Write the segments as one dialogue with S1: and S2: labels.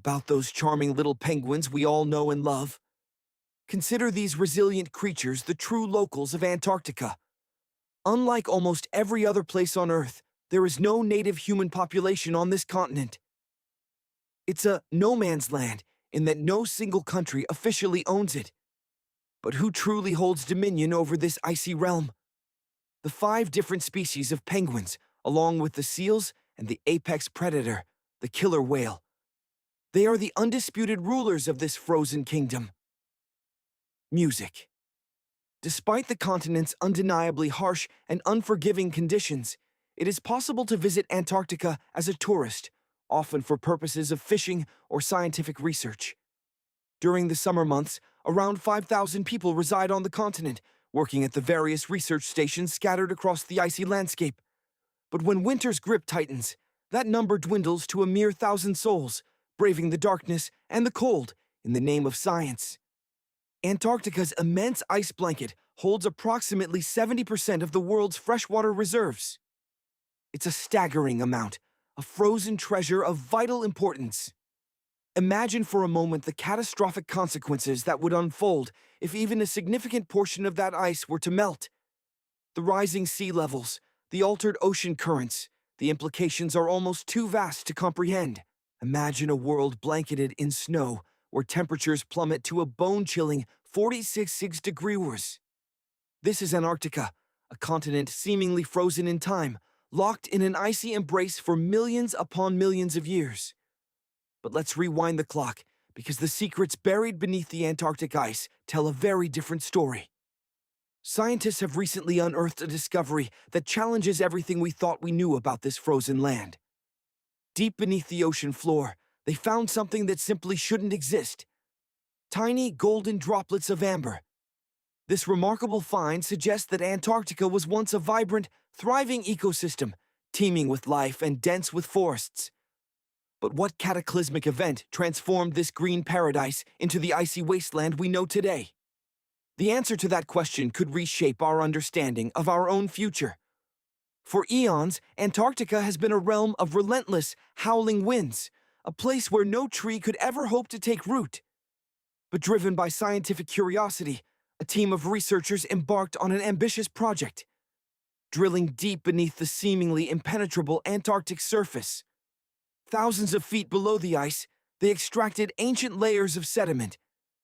S1: about those charming little penguins we all know and love. Consider these resilient creatures the true locals of Antarctica. Unlike almost every other place on Earth, there is no native human population on this continent. It's a no man's land in that no single country officially owns it. But who truly holds dominion over this icy realm? The 5 different species of penguins, along with the seals and the apex predator, the killer whale. They are the undisputed rulers of this frozen kingdom. Music. Despite the continent's undeniably harsh and unforgiving conditions, it is possible to visit Antarctica as a tourist, often for purposes of fishing or scientific research. During the summer months, around 5,000 people reside on the continent, working at the various research stations scattered across the icy landscape. But when winter's grip tightens, that number dwindles to a mere 1,000 souls, braving the darkness and the cold in the name of science. Antarctica's immense ice blanket holds approximately 70% of the world's freshwater reserves. It's a staggering amount, a frozen treasure of vital importance. Imagine for a moment the catastrophic consequences that would unfold if even a significant portion of that ice were to melt. The rising sea levels, the altered ocean currents, the implications are almost too vast to comprehend. Imagine a world blanketed in snow, where temperatures plummet to a bone-chilling 46 degrees. This is Antarctica, a continent seemingly frozen in time, locked in an icy embrace for millions upon millions of years. But let's rewind the clock, because the secrets buried beneath the Antarctic ice tell a very different story. Scientists have recently unearthed a discovery that challenges everything we thought we knew about this frozen land. Deep beneath the ocean floor, they found something that simply shouldn't exist: tiny golden droplets of amber. This remarkable find suggests that Antarctica was once a vibrant, thriving ecosystem, teeming with life and dense with forests. But what cataclysmic event transformed this green paradise into the icy wasteland we know today? The answer to that question could reshape our understanding of our own future. For eons, Antarctica has been a realm of relentless, howling winds, a place where no tree could ever hope to take root. But driven by scientific curiosity, a team of researchers embarked on an ambitious project, drilling deep beneath the seemingly impenetrable Antarctic surface. Thousands of feet below the ice, they extracted ancient layers of sediment,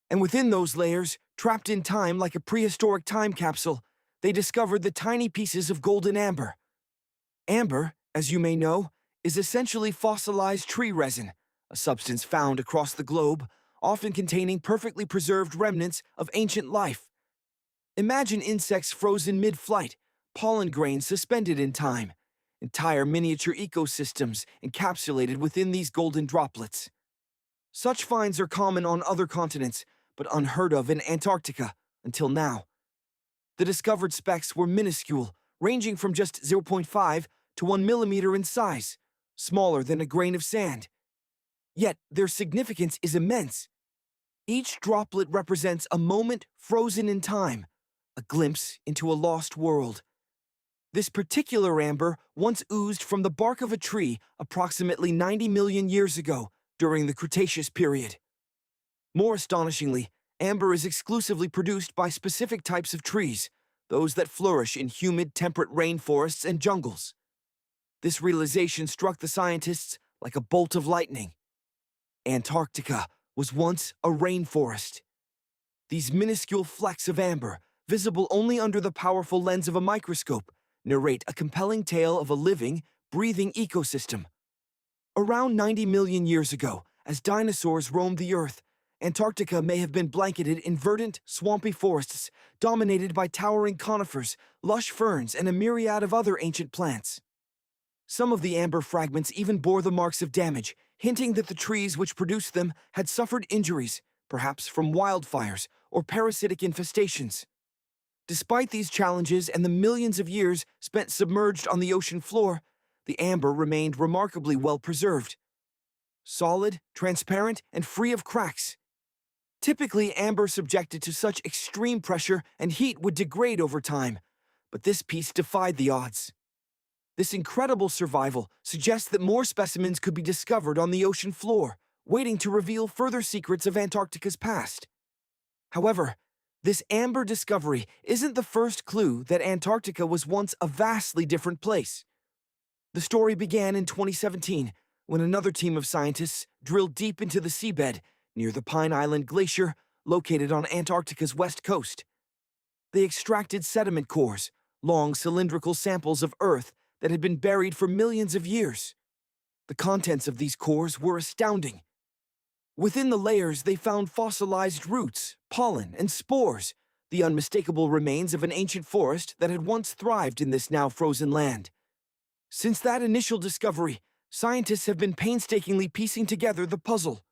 S1: and within those layers, trapped in time like a prehistoric time capsule, they discovered the tiny pieces of golden amber. Amber, as you may know, is essentially fossilized tree resin, a substance found across the globe, often containing perfectly preserved remnants of ancient life. Imagine insects frozen mid-flight, pollen grains suspended in time, entire miniature ecosystems encapsulated within these golden droplets. Such finds are common on other continents, but unheard of in Antarctica until now. The discovered specks were minuscule, ranging from just 0.5 to 1 millimeter in size, smaller than a grain of sand. Yet their significance is immense. Each droplet represents a moment frozen in time, a glimpse into a lost world. This particular amber once oozed from the bark of a tree approximately 90 million years ago during the Cretaceous period. More astonishingly, amber is exclusively produced by specific types of trees, those that flourish in humid, temperate rainforests and jungles. This realization struck the scientists like a bolt of lightning. Antarctica was once a rainforest. These minuscule flecks of amber, visible only under the powerful lens of a microscope, narrate a compelling tale of a living, breathing ecosystem. Around 90 million years ago, as dinosaurs roamed the Earth, Antarctica may have been blanketed in verdant, swampy forests dominated by towering conifers, lush ferns, and a myriad of other ancient plants. Some of the amber fragments even bore the marks of damage, hinting that the trees which produced them had suffered injuries, perhaps from wildfires or parasitic infestations. Despite these challenges and the millions of years spent submerged on the ocean floor, the amber remained remarkably well preserved. Solid, transparent, and free of cracks. Typically, amber subjected to such extreme pressure and heat would degrade over time, but this piece defied the odds. This incredible survival suggests that more specimens could be discovered on the ocean floor, waiting to reveal further secrets of Antarctica's past. However, this amber discovery isn't the first clue that Antarctica was once a vastly different place. The story began in 2017 when another team of scientists drilled deep into the seabed near the Pine Island Glacier located on Antarctica's west coast. They extracted sediment cores, long cylindrical samples of Earth that had been buried for millions of years. The contents of these cores were astounding. Within the layers, they found fossilized roots, pollen, and spores, the unmistakable remains of an ancient forest that had once thrived in this now frozen land. Since that initial discovery, scientists have been painstakingly piecing together the puzzle.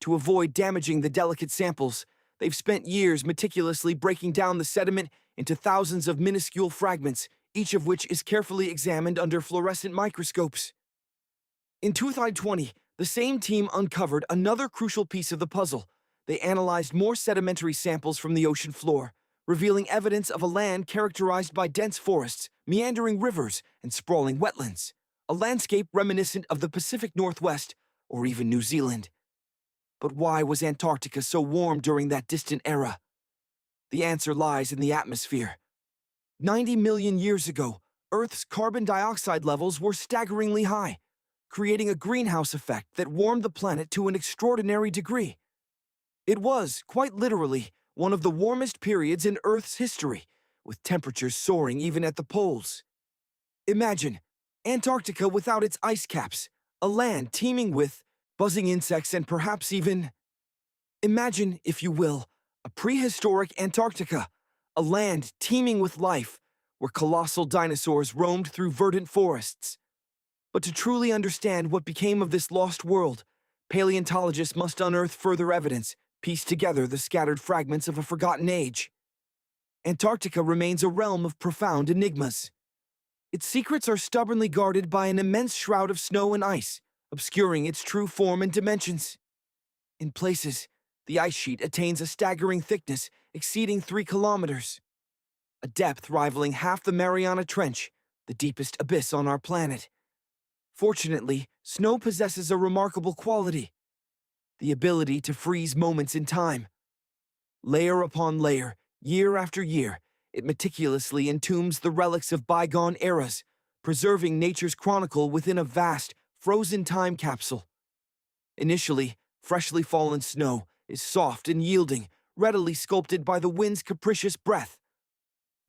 S1: To avoid damaging the delicate samples, they've spent years meticulously breaking down the sediment into thousands of minuscule fragments, each of which is carefully examined under fluorescent microscopes. In 2020, the same team uncovered another crucial piece of the puzzle. They analyzed more sedimentary samples from the ocean floor, revealing evidence of a land characterized by dense forests, meandering rivers, and sprawling wetlands, a landscape reminiscent of the Pacific Northwest or even New Zealand. But why was Antarctica so warm during that distant era? The answer lies in the atmosphere. 90 million years ago, Earth's carbon dioxide levels were staggeringly high, creating a greenhouse effect that warmed the planet to an extraordinary degree. It was, quite literally, one of the warmest periods in Earth's history, with temperatures soaring even at the poles. Imagine Antarctica without its ice caps, a land teeming with buzzing insects and perhaps even... Imagine, if you will, a prehistoric Antarctica, a land teeming with life, where colossal dinosaurs roamed through verdant forests. But to truly understand what became of this lost world, paleontologists must unearth further evidence, piece together the scattered fragments of a forgotten age. Antarctica remains a realm of profound enigmas. Its secrets are stubbornly guarded by an immense shroud of snow and ice, obscuring its true form and dimensions. In places, the ice sheet attains a staggering thickness exceeding 3 kilometers, a depth rivaling half the Mariana Trench, the deepest abyss on our planet. Fortunately, snow possesses a remarkable quality: the ability to freeze moments in time. Layer upon layer, year after year, it meticulously entombs the relics of bygone eras, preserving nature's chronicle within a vast, frozen time capsule. Initially, freshly fallen snow is soft and yielding, readily sculpted by the wind's capricious breath.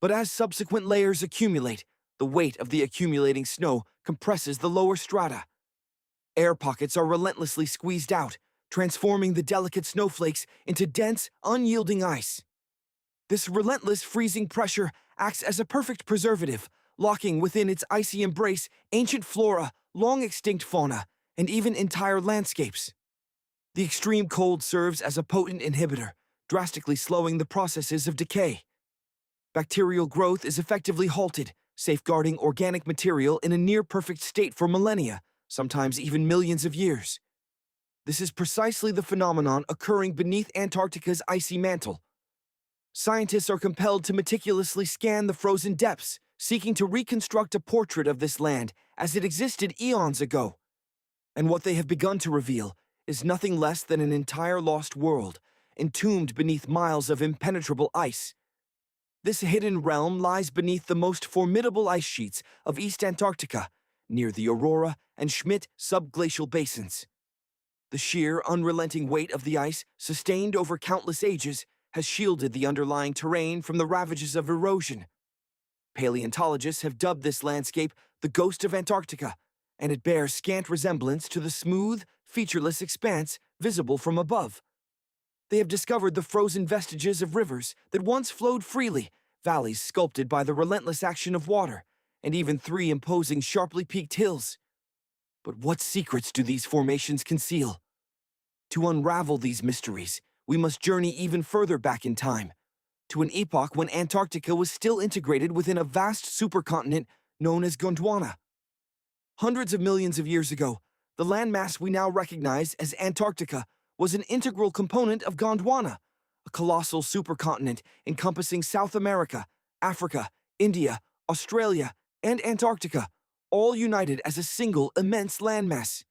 S1: But as subsequent layers accumulate, the weight of the accumulating snow compresses the lower strata. Air pockets are relentlessly squeezed out, transforming the delicate snowflakes into dense, unyielding ice. This relentless freezing pressure acts as a perfect preservative, locking within its icy embrace ancient flora, long-extinct fauna, and even entire landscapes. The extreme cold serves as a potent inhibitor, drastically slowing the processes of decay. Bacterial growth is effectively halted, safeguarding organic material in a near-perfect state for millennia, sometimes even millions of years. This is precisely the phenomenon occurring beneath Antarctica's icy mantle. Scientists are compelled to meticulously scan the frozen depths, seeking to reconstruct a portrait of this land as it existed eons ago. And what they have begun to reveal is nothing less than an entire lost world, entombed beneath miles of impenetrable ice. This hidden realm lies beneath the most formidable ice sheets of East Antarctica, near the Aurora and Schmidt subglacial basins. The sheer, unrelenting weight of the ice, sustained over countless ages, has shielded the underlying terrain from the ravages of erosion. Paleontologists have dubbed this landscape the Ghost of Antarctica, and it bears scant resemblance to the smooth, featureless expanse visible from above. They have discovered the frozen vestiges of rivers that once flowed freely, valleys sculpted by the relentless action of water, and even 3 imposing sharply peaked hills. But what secrets do these formations conceal? To unravel these mysteries, we must journey even further back in time, to an epoch when Antarctica was still integrated within a vast supercontinent known as Gondwana. Hundreds of millions of years ago, the landmass we now recognize as Antarctica was an integral component of Gondwana, a colossal supercontinent encompassing South America, Africa, India, Australia, and Antarctica, all united as a single immense landmass.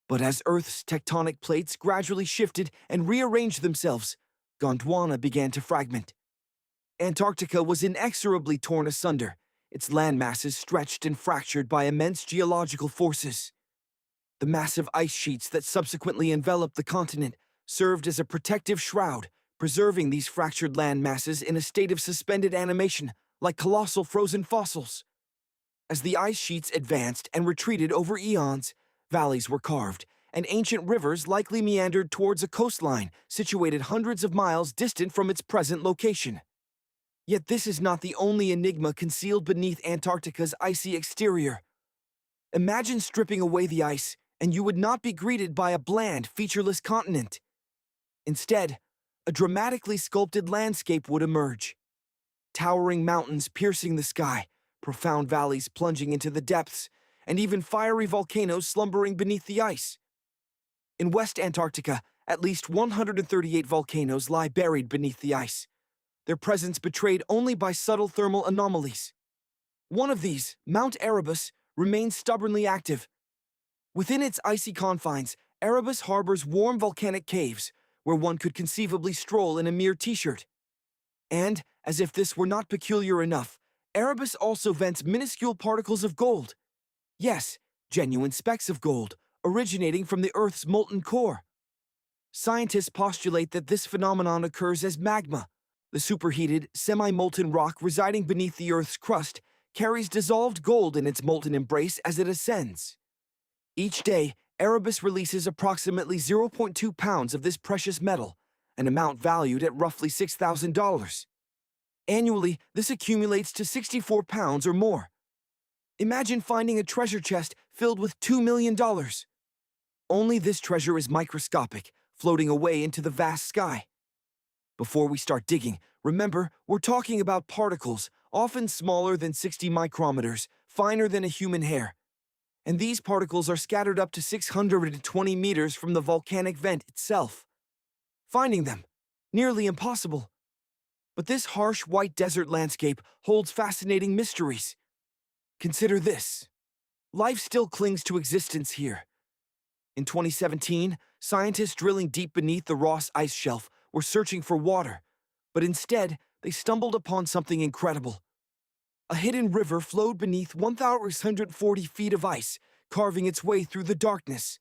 S1: But as Earth's tectonic plates gradually shifted and rearranged themselves, Gondwana began to fragment. Antarctica was inexorably torn asunder, its landmasses stretched and fractured by immense geological forces. The massive ice sheets that subsequently enveloped the continent served as a protective shroud, preserving these fractured land masses in a state of suspended animation, like colossal frozen fossils. As the ice sheets advanced and retreated over eons, valleys were carved, and ancient rivers likely meandered towards a coastline situated hundreds of miles distant from its present location. Yet this is not the only enigma concealed beneath Antarctica's icy exterior. Imagine stripping away the ice, and you would not be greeted by a bland, featureless continent. Instead, a dramatically sculpted landscape would emerge. Towering mountains piercing the sky, profound valleys plunging into the depths, and even fiery volcanoes slumbering beneath the ice. In West Antarctica, at least 138 volcanoes lie buried beneath the ice, their presence betrayed only by subtle thermal anomalies. One of these, Mount Erebus, remains stubbornly active. Within its icy confines, Erebus harbors warm volcanic caves, where one could conceivably stroll in a mere t-shirt. And, as if this were not peculiar enough, Erebus also vents minuscule particles of gold. Yes, genuine specks of gold, originating from the Earth's molten core. Scientists postulate that this phenomenon occurs as magma. The superheated, semi-molten rock residing beneath the Earth's crust carries dissolved gold in its molten embrace as it ascends. Each day, Erebus releases approximately 0.2 pounds of this precious metal, an amount valued at roughly $6,000. Annually, this accumulates to 64 pounds or more. Imagine finding a treasure chest filled with $2 million. Only this treasure is microscopic, floating away into the vast sky. Before we start digging, remember, we're talking about particles, often smaller than 60 micrometers, finer than a human hair. And these particles are scattered up to 620 meters from the volcanic vent itself. Finding them, nearly impossible. But this harsh white desert landscape holds fascinating mysteries. Consider this. Life still clings to existence here. In 2017, scientists drilling deep beneath the Ross Ice Shelf were searching for water, but instead, they stumbled upon something incredible. A hidden river flowed beneath 1,640 feet of ice, carving its way through the darkness.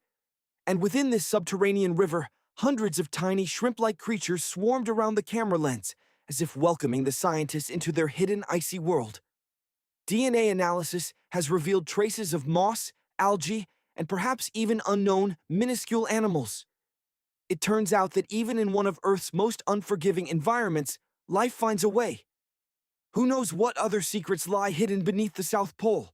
S1: And within this subterranean river, hundreds of tiny shrimp-like creatures swarmed around the camera lens, as if welcoming the scientists into their hidden icy world. DNA analysis has revealed traces of moss, algae, and perhaps even unknown, minuscule animals. It turns out that even in one of Earth's most unforgiving environments, life finds a way. Who knows what other secrets lie hidden beneath the South Pole?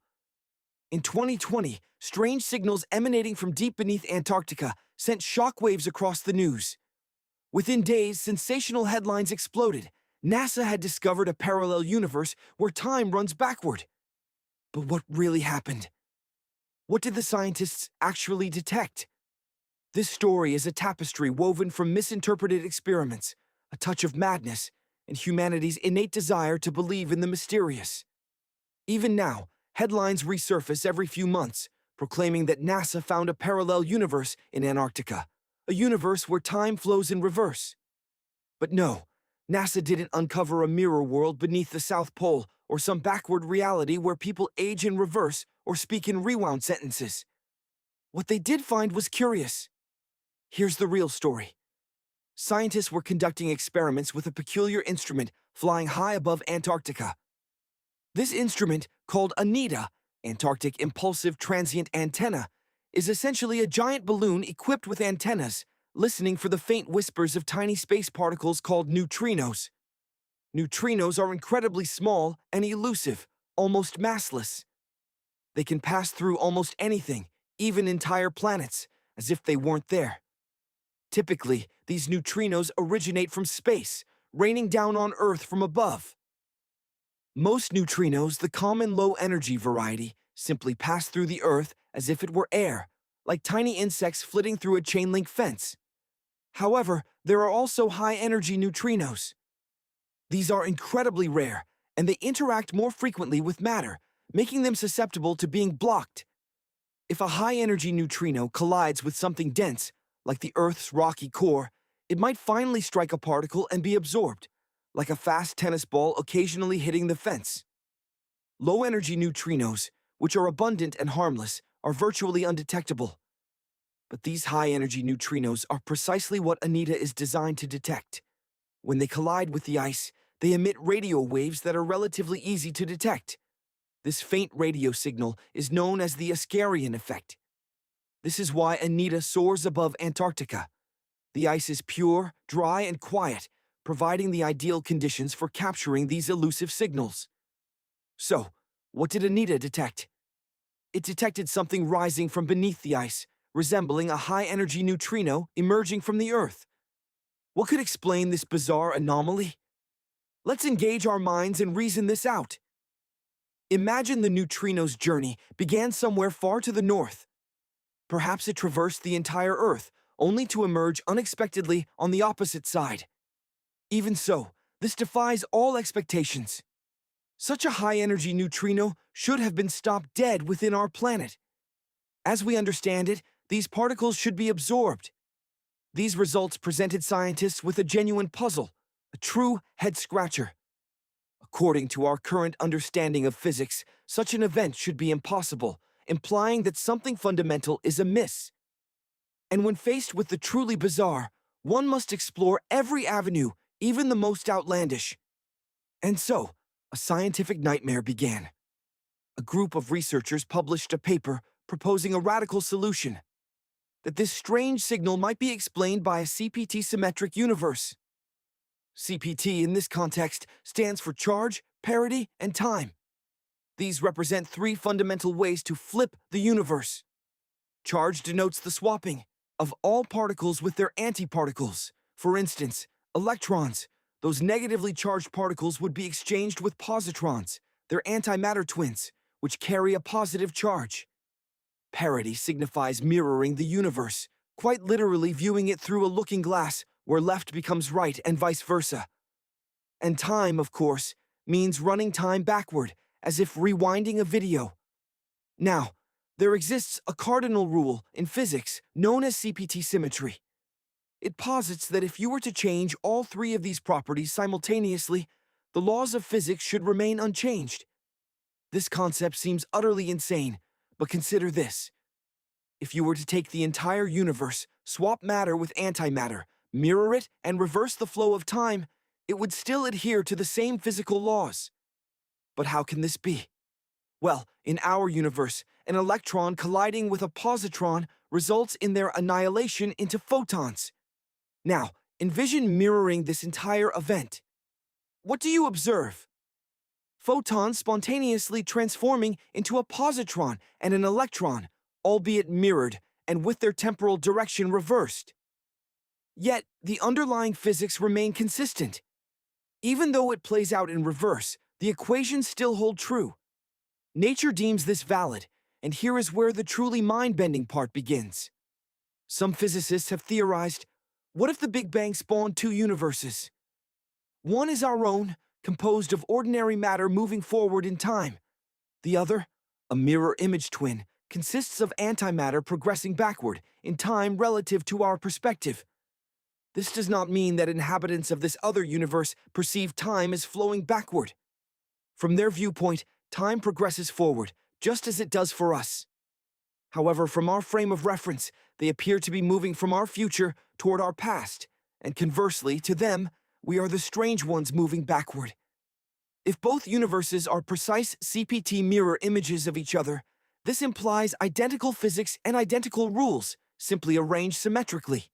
S1: In 2020, strange signals emanating from deep beneath Antarctica sent shockwaves across the news. Within days, sensational headlines exploded. NASA had discovered a parallel universe where time runs backward. But what really happened? What did the scientists actually detect? This story is a tapestry woven from misinterpreted experiments, a touch of madness, and humanity's innate desire to believe in the mysterious. Even now, headlines resurface every few months, proclaiming that NASA found a parallel universe in Antarctica, a universe where time flows in reverse. But no, NASA didn't uncover a mirror world beneath the South Pole or some backward reality where people age in reverse or speak in rewound sentences. What they did find was curious. Here's the real story. Scientists were conducting experiments with a peculiar instrument flying high above Antarctica. This instrument, called ANITA, Antarctic Impulsive Transient Antenna, is essentially a giant balloon equipped with antennas, listening for the faint whispers of tiny space particles called neutrinos. Neutrinos are incredibly small and elusive, almost massless. They can pass through almost anything, even entire planets, as if they weren't there. Typically, these neutrinos originate from space, raining down on Earth from above. Most neutrinos, the common low-energy variety, simply pass through the Earth as if it were air, like tiny insects flitting through a chain-link fence. However, there are also high-energy neutrinos. These are incredibly rare, and they interact more frequently with matter, making them susceptible to being blocked. If a high-energy neutrino collides with something dense, like the Earth's rocky core, it might finally strike a particle and be absorbed, like a fast tennis ball occasionally hitting the fence. Low-energy neutrinos, which are abundant and harmless, are virtually undetectable. But these high-energy neutrinos are precisely what ANITA is designed to detect. When they collide with the ice, they emit radio waves that are relatively easy to detect. This faint radio signal is known as the Ascarian effect. This is why ANITA soars above Antarctica. The ice is pure, dry, and quiet, providing the ideal conditions for capturing these elusive signals. So, what did ANITA detect? It detected something rising from beneath the ice, resembling a high-energy neutrino emerging from the Earth. What could explain this bizarre anomaly? Let's engage our minds and reason this out. Imagine the neutrino's journey began somewhere far to the north. Perhaps it traversed the entire Earth, only to emerge unexpectedly on the opposite side. Even so, this defies all expectations. Such a high-energy neutrino should have been stopped dead within our planet. As we understand it, these particles should be absorbed. These results presented scientists with a genuine puzzle, a true head-scratcher. According to our current understanding of physics, such an event should be impossible, implying that something fundamental is amiss. And when faced with the truly bizarre, one must explore every avenue, even the most outlandish. And so, a scientific nightmare began. A group of researchers published a paper proposing a radical solution: that this strange signal might be explained by a CPT-symmetric universe. CPT in this context stands for charge, parity, and time. These represent three fundamental ways to flip the universe. Charge denotes the swapping of all particles with their antiparticles. For instance, electrons. Those negatively charged particles would be exchanged with positrons, their antimatter twins, which carry a positive charge. Parity signifies mirroring the universe, quite literally viewing it through a looking glass where left becomes right and vice versa. And time, of course, means running time backward, as if rewinding a video. Now, there exists a cardinal rule in physics known as CPT symmetry. It posits that if you were to change all three of these properties simultaneously, the laws of physics should remain unchanged. This concept seems utterly insane, but consider this. If you were to take the entire universe, swap matter with antimatter, mirror it, and reverse the flow of time, it would still adhere to the same physical laws. But how can this be? Well, in our universe, an electron colliding with a positron results in their annihilation into photons. Now, envision mirroring this entire event. What do you observe? Photons spontaneously transforming into a positron and an electron, albeit mirrored and with their temporal direction reversed. Yet, the underlying physics remain consistent. Even though it plays out in reverse, the equations still hold true. Nature deems this valid, and here is where the truly mind-bending part begins. Some physicists have theorized, what if the Big Bang spawned two universes? One is our own, composed of ordinary matter moving forward in time. The other, a mirror image twin, consists of antimatter progressing backward in time relative to our perspective. This does not mean that inhabitants of this other universe perceive time as flowing backward. From their viewpoint, time progresses forward, just as it does for us. However, from our frame of reference, they appear to be moving from our future toward our past, and conversely, to them, we are the strange ones moving backward. If both universes are precise CPT mirror images of each other, this implies identical physics and identical rules, simply arranged symmetrically.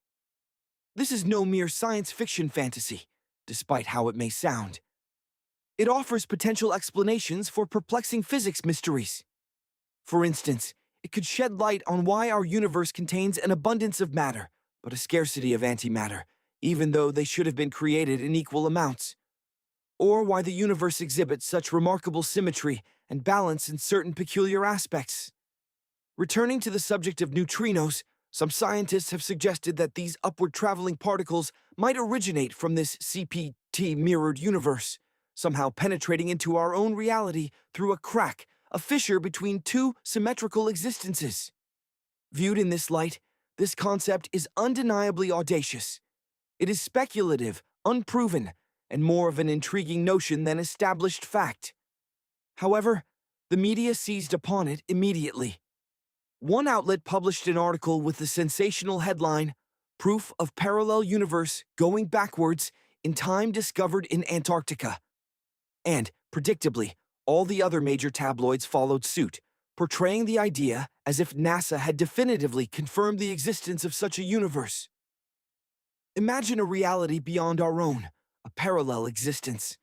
S1: This is no mere science fiction fantasy, despite how it may sound. It offers potential explanations for perplexing physics mysteries. For instance, it could shed light on why our universe contains an abundance of matter, but a scarcity of antimatter, even though they should have been created in equal amounts. Or why the universe exhibits such remarkable symmetry and balance in certain peculiar aspects. Returning to the subject of neutrinos, some scientists have suggested that these upward-traveling particles might originate from this CPT-mirrored universe, somehow penetrating into our own reality through a crack, a fissure between two symmetrical existences. Viewed in this light, this concept is undeniably audacious. It is speculative, unproven, and more of an intriguing notion than established fact. However, the media seized upon it immediately. One outlet published an article with the sensational headline, "Proof of Parallel Universe Going Backwards in Time Discovered in Antarctica." And, predictably, all the other major tabloids followed suit, portraying the idea as if NASA had definitively confirmed the existence of such a universe. Imagine a reality beyond our own, a parallel existence.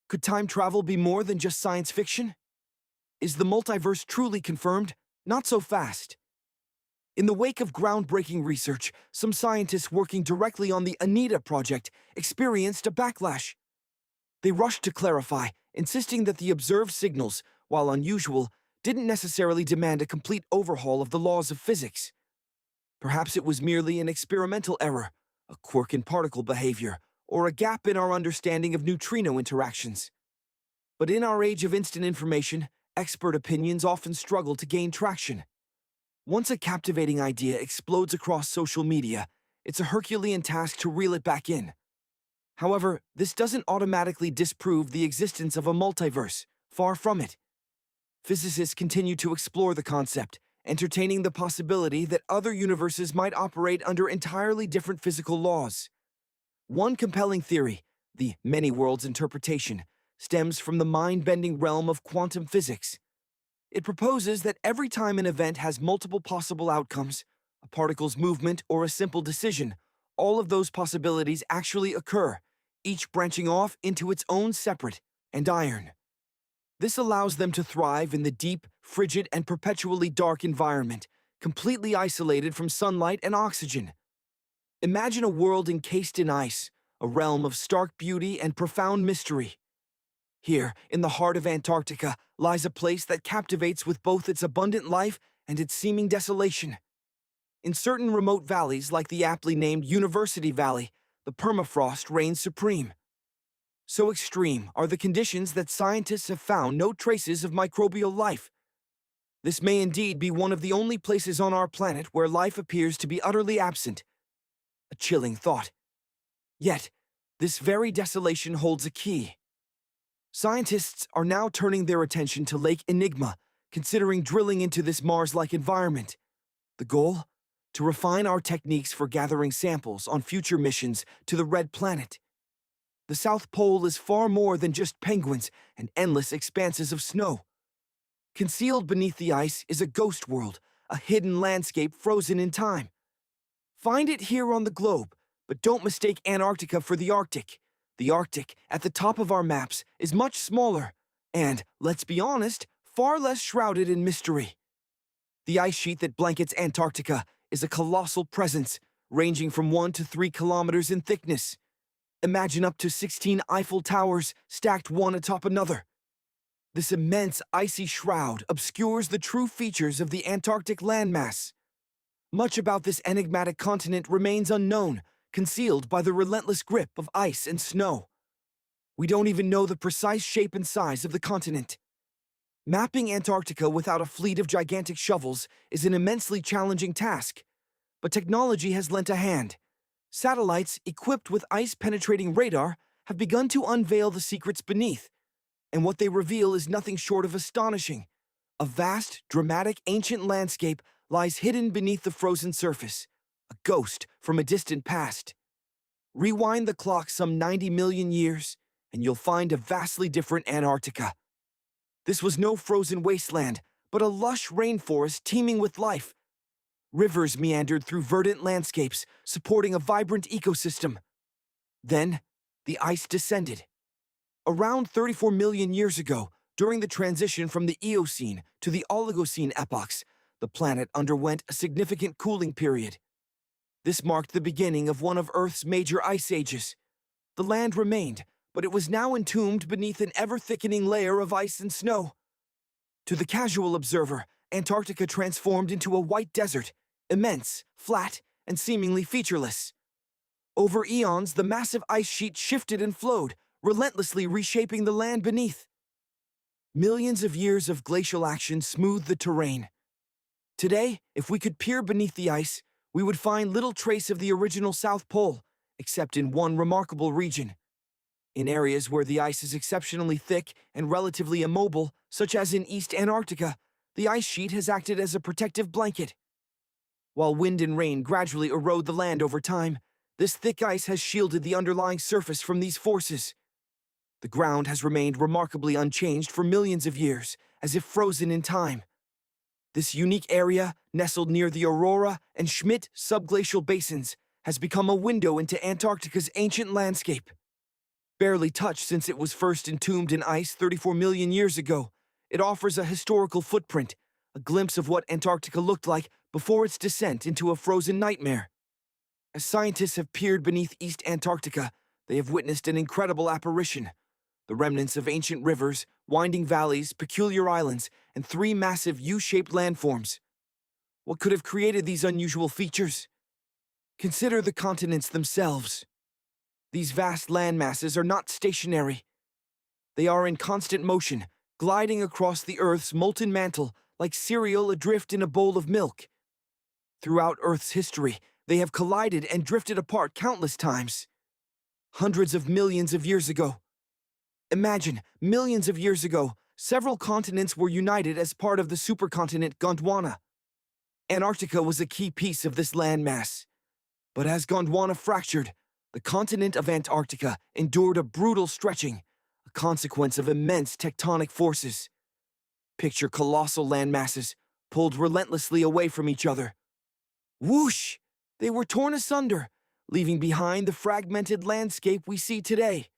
S1: Could time travel be more than just science fiction? Is the multiverse truly confirmed? Not so fast. In the wake of groundbreaking research, some scientists working directly on the ANITA project experienced a backlash. They rushed to clarify, insisting that the observed signals, while unusual, didn't necessarily demand a complete overhaul of the laws of physics. Perhaps it was merely an experimental error, a quirk in particle behavior, or a gap in our understanding of neutrino interactions. But in our age of instant information, expert opinions often struggle to gain traction. Once a captivating idea explodes across social media, it's a Herculean task to reel it back in. However, this doesn't automatically disprove the existence of a multiverse, far from it. Physicists continue to explore the concept, entertaining the possibility that other universes might operate under entirely different physical laws. One compelling theory, the many worlds interpretation, stems from the mind-bending realm of quantum physics. It proposes that every time an event has multiple possible outcomes, a particle's movement or a simple decision, all of those possibilities actually occur, each branching off into its own separate and iron. This allows them to thrive in the deep, frigid, and perpetually dark environment, completely isolated from sunlight and oxygen. Imagine a world encased in ice, a realm of stark beauty and profound mystery. Here, in the heart of Antarctica, lies a place that captivates with both its abundant life and its seeming desolation. In certain remote valleys, like the aptly named University Valley, the permafrost reigns supreme. So extreme are the conditions that scientists have found no traces of microbial life. This may indeed be one of the only places on our planet where life appears to be utterly absent. A chilling thought. Yet, this very desolation holds a key. Scientists are now turning their attention to Lake Enigma, considering drilling into this Mars-like environment. The goal? To refine our techniques for gathering samples on future missions to the Red Planet. The South Pole is far more than just penguins and endless expanses of snow. Concealed beneath the ice is a ghost world, a hidden landscape frozen in time. Find it here on the globe, but don't mistake Antarctica for the Arctic. The Arctic, at the top of our maps, is much smaller and, let's be honest, far less shrouded in mystery. The ice sheet that blankets Antarctica is a colossal presence, ranging from 1 to 3 kilometers in thickness. Imagine up to 16 Eiffel Towers stacked one atop another. This immense icy shroud obscures the true features of the Antarctic landmass. Much about this enigmatic continent remains unknown, concealed by the relentless grip of ice and snow. We don't even know the precise shape and size of the continent. Mapping Antarctica without a fleet of gigantic shovels is an immensely challenging task, but technology has lent a hand. Satellites equipped with ice-penetrating radar have begun to unveil the secrets beneath, and what they reveal is nothing short of astonishing. A vast, dramatic, ancient landscape lies hidden beneath the frozen surface, a ghost from a distant past. Rewind the clock some 90 million years, and you'll find a vastly different Antarctica. This was no frozen wasteland, but a lush rainforest teeming with life. Rivers meandered through verdant landscapes, supporting a vibrant ecosystem. Then, the ice descended. Around 34 million years ago, during the transition from the Eocene to the Oligocene epochs, the planet underwent a significant cooling period. This marked the beginning of one of Earth's major ice ages. The land remained, but it was now entombed beneath an ever-thickening layer of ice and snow. To the casual observer, Antarctica transformed into a white desert, immense, flat, and seemingly featureless. Over eons, the massive ice sheet shifted and flowed, relentlessly reshaping the land beneath. Millions of years of glacial action smoothed the terrain. Today, if we could peer beneath the ice, we would find little trace of the original South Pole, except in one remarkable region. In areas where the ice is exceptionally thick and relatively immobile, such as in East Antarctica, the ice sheet has acted as a protective blanket. While wind and rain gradually erode the land over time, this thick ice has shielded the underlying surface from these forces. The ground has remained remarkably unchanged for millions of years, as if frozen in time. This unique area, nestled near the Aurora and Schmidt subglacial basins, has become a window into Antarctica's ancient landscape. Barely touched since it was first entombed in ice 34 million years ago, it offers a historical footprint, a glimpse of what Antarctica looked like before its descent into a frozen nightmare. As scientists have peered beneath East Antarctica, they have witnessed an incredible apparition: the remnants of ancient rivers, winding valleys, peculiar islands, and three massive U-shaped landforms. What could have created these unusual features? Consider the continents themselves. These vast landmasses are not stationary. They are in constant motion, gliding across the Earth's molten mantle like cereal adrift in a bowl of milk. Throughout Earth's history, they have collided and drifted apart countless times. Hundreds of millions of years ago. Imagine, millions of years ago, several continents were united as part of the supercontinent Gondwana. Antarctica was a key piece of this landmass. But as Gondwana fractured, the continent of Antarctica endured a brutal stretching, a consequence of immense tectonic forces. Picture colossal landmasses pulled relentlessly away from each other. Whoosh! They were torn asunder, leaving behind the fragmented landscape we see today.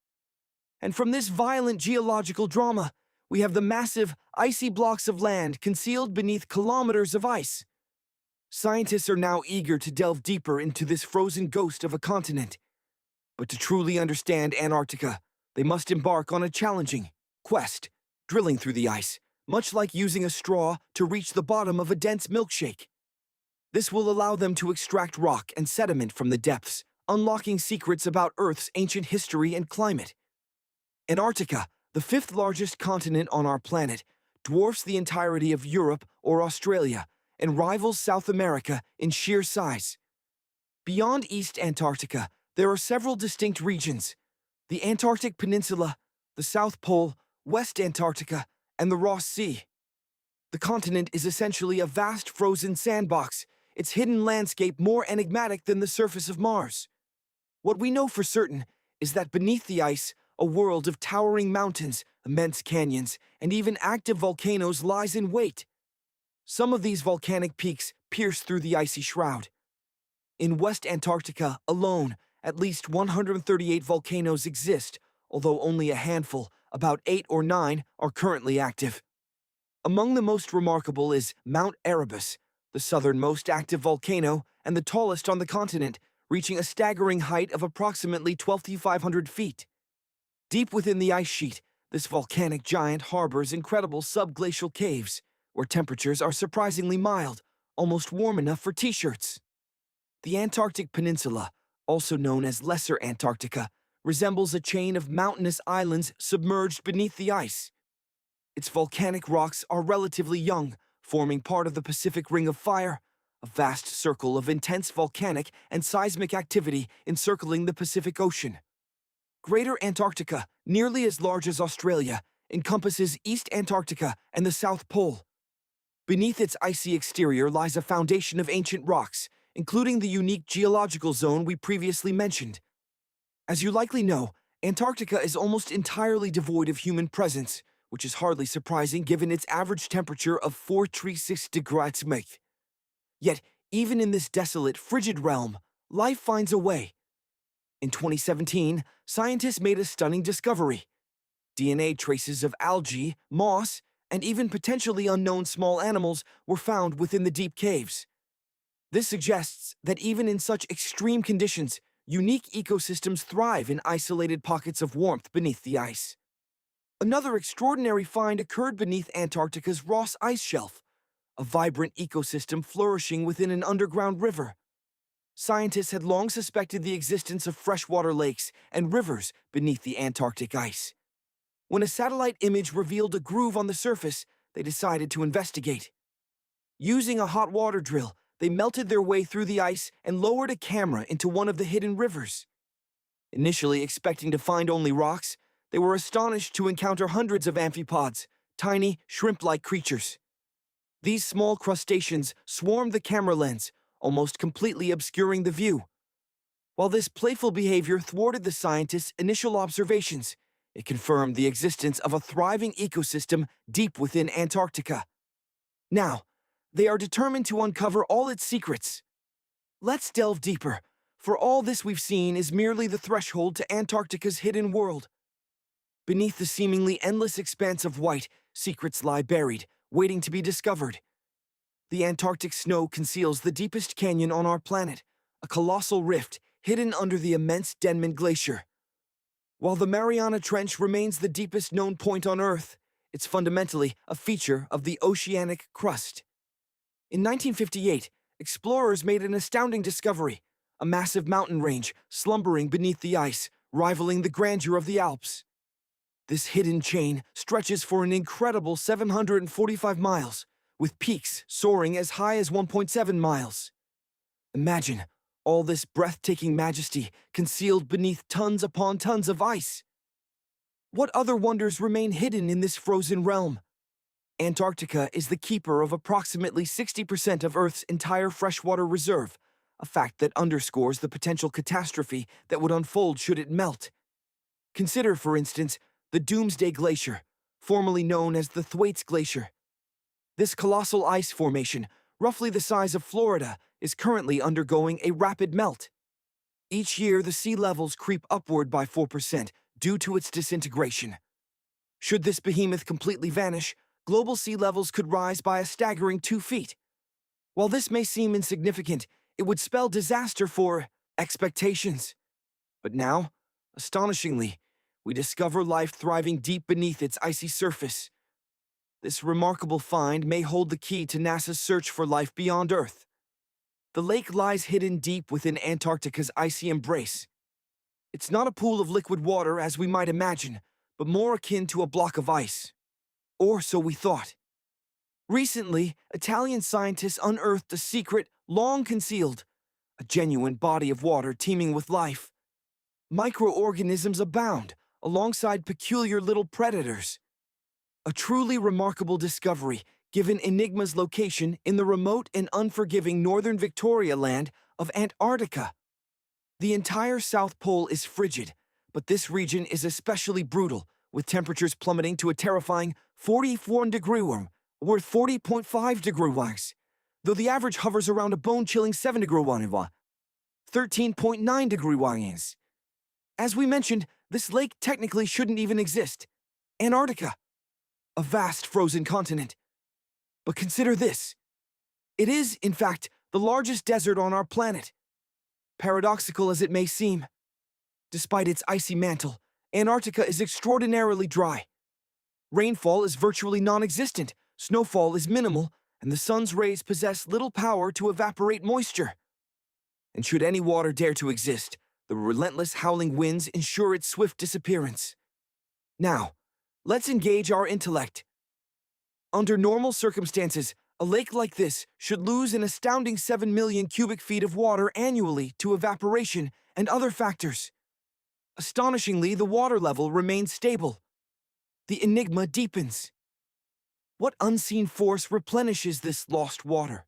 S1: And from this violent geological drama, we have the massive, icy blocks of land concealed beneath kilometers of ice. Scientists are now eager to delve deeper into this frozen ghost of a continent. But to truly understand Antarctica, they must embark on a challenging quest, drilling through the ice, much like using a straw to reach the bottom of a dense milkshake. This will allow them to extract rock and sediment from the depths, unlocking secrets about Earth's ancient history and climate. Antarctica, the fifth largest continent on our planet, dwarfs the entirety of Europe or Australia and rivals South America in sheer size. Beyond East Antarctica, there are several distinct regions: the Antarctic Peninsula, the South Pole, West Antarctica, and the Ross Sea. The continent is essentially a vast frozen sandbox, its hidden landscape more enigmatic than the surface of Mars. What we know for certain is that beneath the ice, a world of towering mountains, immense canyons, and even active volcanoes lies in wait. Some of these volcanic peaks pierce through the icy shroud. In West Antarctica alone, at least 138 volcanoes exist, although only a handful, about 8 or 9, are currently active. Among the most remarkable is Mount Erebus, the southernmost active volcano and the tallest on the continent, reaching a staggering height of approximately 12,500 feet. Deep within the ice sheet, this volcanic giant harbors incredible subglacial caves, where temperatures are surprisingly mild, almost warm enough for t-shirts. The Antarctic Peninsula, also known as Lesser Antarctica, resembles a chain of mountainous islands submerged beneath the ice. Its volcanic rocks are relatively young, forming part of the Pacific Ring of Fire, a vast circle of intense volcanic and seismic activity encircling the Pacific Ocean. Greater Antarctica, nearly as large as Australia, encompasses East Antarctica and the South Pole. Beneath its icy exterior lies a foundation of ancient rocks, including the unique geological zone we previously mentioned. As you likely know, Antarctica is almost entirely devoid of human presence, which is hardly surprising given its average temperature of 436 degrees Celsius. Yet, even in this desolate, frigid realm, life finds a way. In 2017, scientists made a stunning discovery. DNA traces of algae, moss, and even potentially unknown small animals were found within the deep caves. This suggests that even in such extreme conditions, unique ecosystems thrive in isolated pockets of warmth beneath the ice. Another extraordinary find occurred beneath Antarctica's Ross Ice Shelf, a vibrant ecosystem flourishing within an underground river. Scientists had long suspected the existence of freshwater lakes and rivers beneath the Antarctic ice. When a satellite image revealed a groove on the surface, they decided to investigate. Using a hot water drill, they melted their way through the ice and lowered a camera into one of the hidden rivers. Initially expecting to find only rocks, they were astonished to encounter hundreds of amphipods, tiny, shrimp-like creatures. These small crustaceans swarmed the camera lens, almost completely obscuring the view. While this playful behavior thwarted the scientists' initial observations, it confirmed the existence of a thriving ecosystem deep within Antarctica. Now, they are determined to uncover all its secrets. Let's delve deeper, for all this we've seen is merely the threshold to Antarctica's hidden world. Beneath the seemingly endless expanse of white, secrets lie buried, waiting to be discovered. The Antarctic snow conceals the deepest canyon on our planet, a colossal rift hidden under the immense Denman Glacier. While the Mariana Trench remains the deepest known point on Earth, it's fundamentally a feature of the oceanic crust. In 1958, explorers made an astounding discovery, a massive mountain range slumbering beneath the ice, rivaling the grandeur of the Alps. This hidden chain stretches for an incredible 745 miles, with peaks soaring as high as 1.7 miles. Imagine all this breathtaking majesty concealed beneath tons upon tons of ice. What other wonders remain hidden in this frozen realm? Antarctica is the keeper of approximately 60% of Earth's entire freshwater reserve, a fact that underscores the potential catastrophe that would unfold should it melt. Consider, for instance, the Doomsday Glacier, formerly known as the Thwaites Glacier. This colossal ice formation, roughly the size of Florida, is currently undergoing a rapid melt. Each year, the sea levels creep upward by 4% due to its disintegration. Should this behemoth completely vanish, global sea levels could rise by a staggering 2 feet. While this may seem insignificant, it would spell disaster for expectations. But now, astonishingly, we discover life thriving deep beneath its icy surface. This remarkable find may hold the key to NASA's search for life beyond Earth. The lake lies hidden deep within Antarctica's icy embrace. It's not a pool of liquid water as we might imagine, but more akin to a block of ice. Or so we thought. Recently, Italian scientists unearthed a secret, long concealed, a genuine body of water teeming with life. Microorganisms abound, alongside peculiar little predators. A truly remarkable discovery, given Enigma's location in the remote and unforgiving northern Victoria land of Antarctica. The entire South Pole is frigid, but this region is especially brutal, with temperatures plummeting to a terrifying 44 degree warm, or 40.5 degree wise, though the average hovers around a bone-chilling 7 degree warm, 13.9 degree wise. As we mentioned, this lake technically shouldn't even exist. Antarctica, a vast frozen continent. But consider this. It is, in fact, the largest desert on our planet. Paradoxical as it may seem, despite its icy mantle, Antarctica is extraordinarily dry. Rainfall is virtually non-existent, snowfall is minimal, and the sun's rays possess little power to evaporate moisture. And should any water dare to exist, the relentless howling winds ensure its swift disappearance. Now, let's engage our intellect. Under normal circumstances, a lake like this should lose an astounding 7 million cubic feet of water annually to evaporation and other factors. Astonishingly, the water level remains stable. The enigma deepens. What unseen force replenishes this lost water?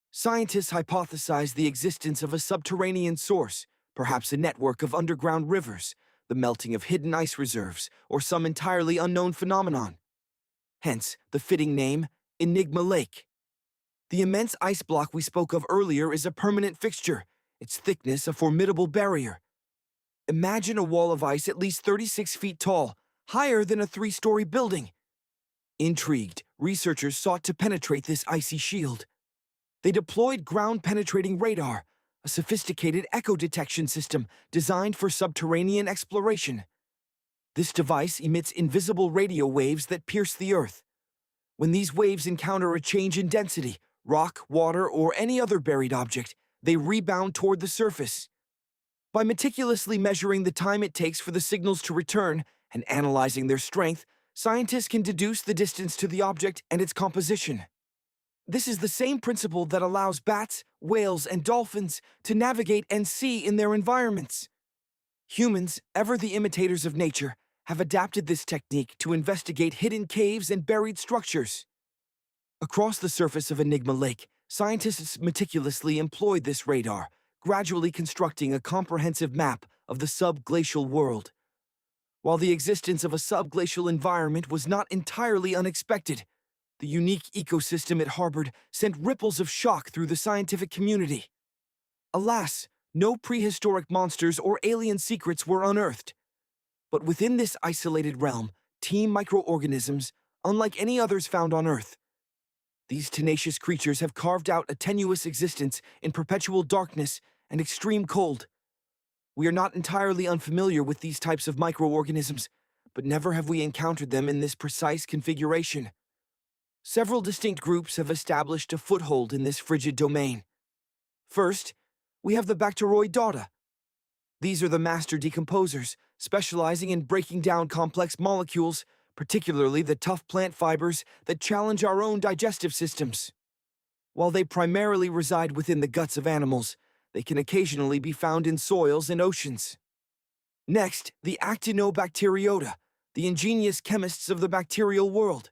S1: Scientists hypothesize the existence of a subterranean source, perhaps a network of underground rivers, the melting of hidden ice reserves, or some entirely unknown phenomenon. Hence, the fitting name, Enigma Lake. The immense ice block we spoke of earlier is a permanent fixture, its thickness a formidable barrier. Imagine a wall of ice at least 36 feet tall, higher than a 3-story building. Intrigued, researchers sought to penetrate this icy shield. They deployed ground-penetrating radar, a sophisticated echo detection system designed for subterranean exploration. This device emits invisible radio waves that pierce the Earth. When these waves encounter a change in density, rock, water, or any other buried object, they rebound toward the surface. By meticulously measuring the time it takes for the signals to return and analyzing their strength, scientists can deduce the distance to the object and its composition. This is the same principle that allows bats, whales, and dolphins to navigate and see in their environments. Humans, ever the imitators of nature, have adapted this technique to investigate hidden caves and buried structures. Across the surface of Enigma Lake, scientists meticulously employed this radar, gradually constructing a comprehensive map of the subglacial world. While the existence of a subglacial environment was not entirely unexpected, the unique ecosystem it harbored sent ripples of shock through the scientific community. Alas, no prehistoric monsters or alien secrets were unearthed. But within this isolated realm, teem microorganisms, unlike any others found on Earth. These tenacious creatures have carved out a tenuous existence in perpetual darkness and extreme cold. We are not entirely unfamiliar with these types of microorganisms, but never have we encountered them in this precise configuration. Several distinct groups have established a foothold in this frigid domain. First, we have the Bacteroidata. These are the master decomposers, specializing in breaking down complex molecules, particularly the tough plant fibers that challenge our own digestive systems. While they primarily reside within the guts of animals, they can occasionally be found in soils and oceans. Next, the Actinobacteriota, the ingenious chemists of the bacterial world.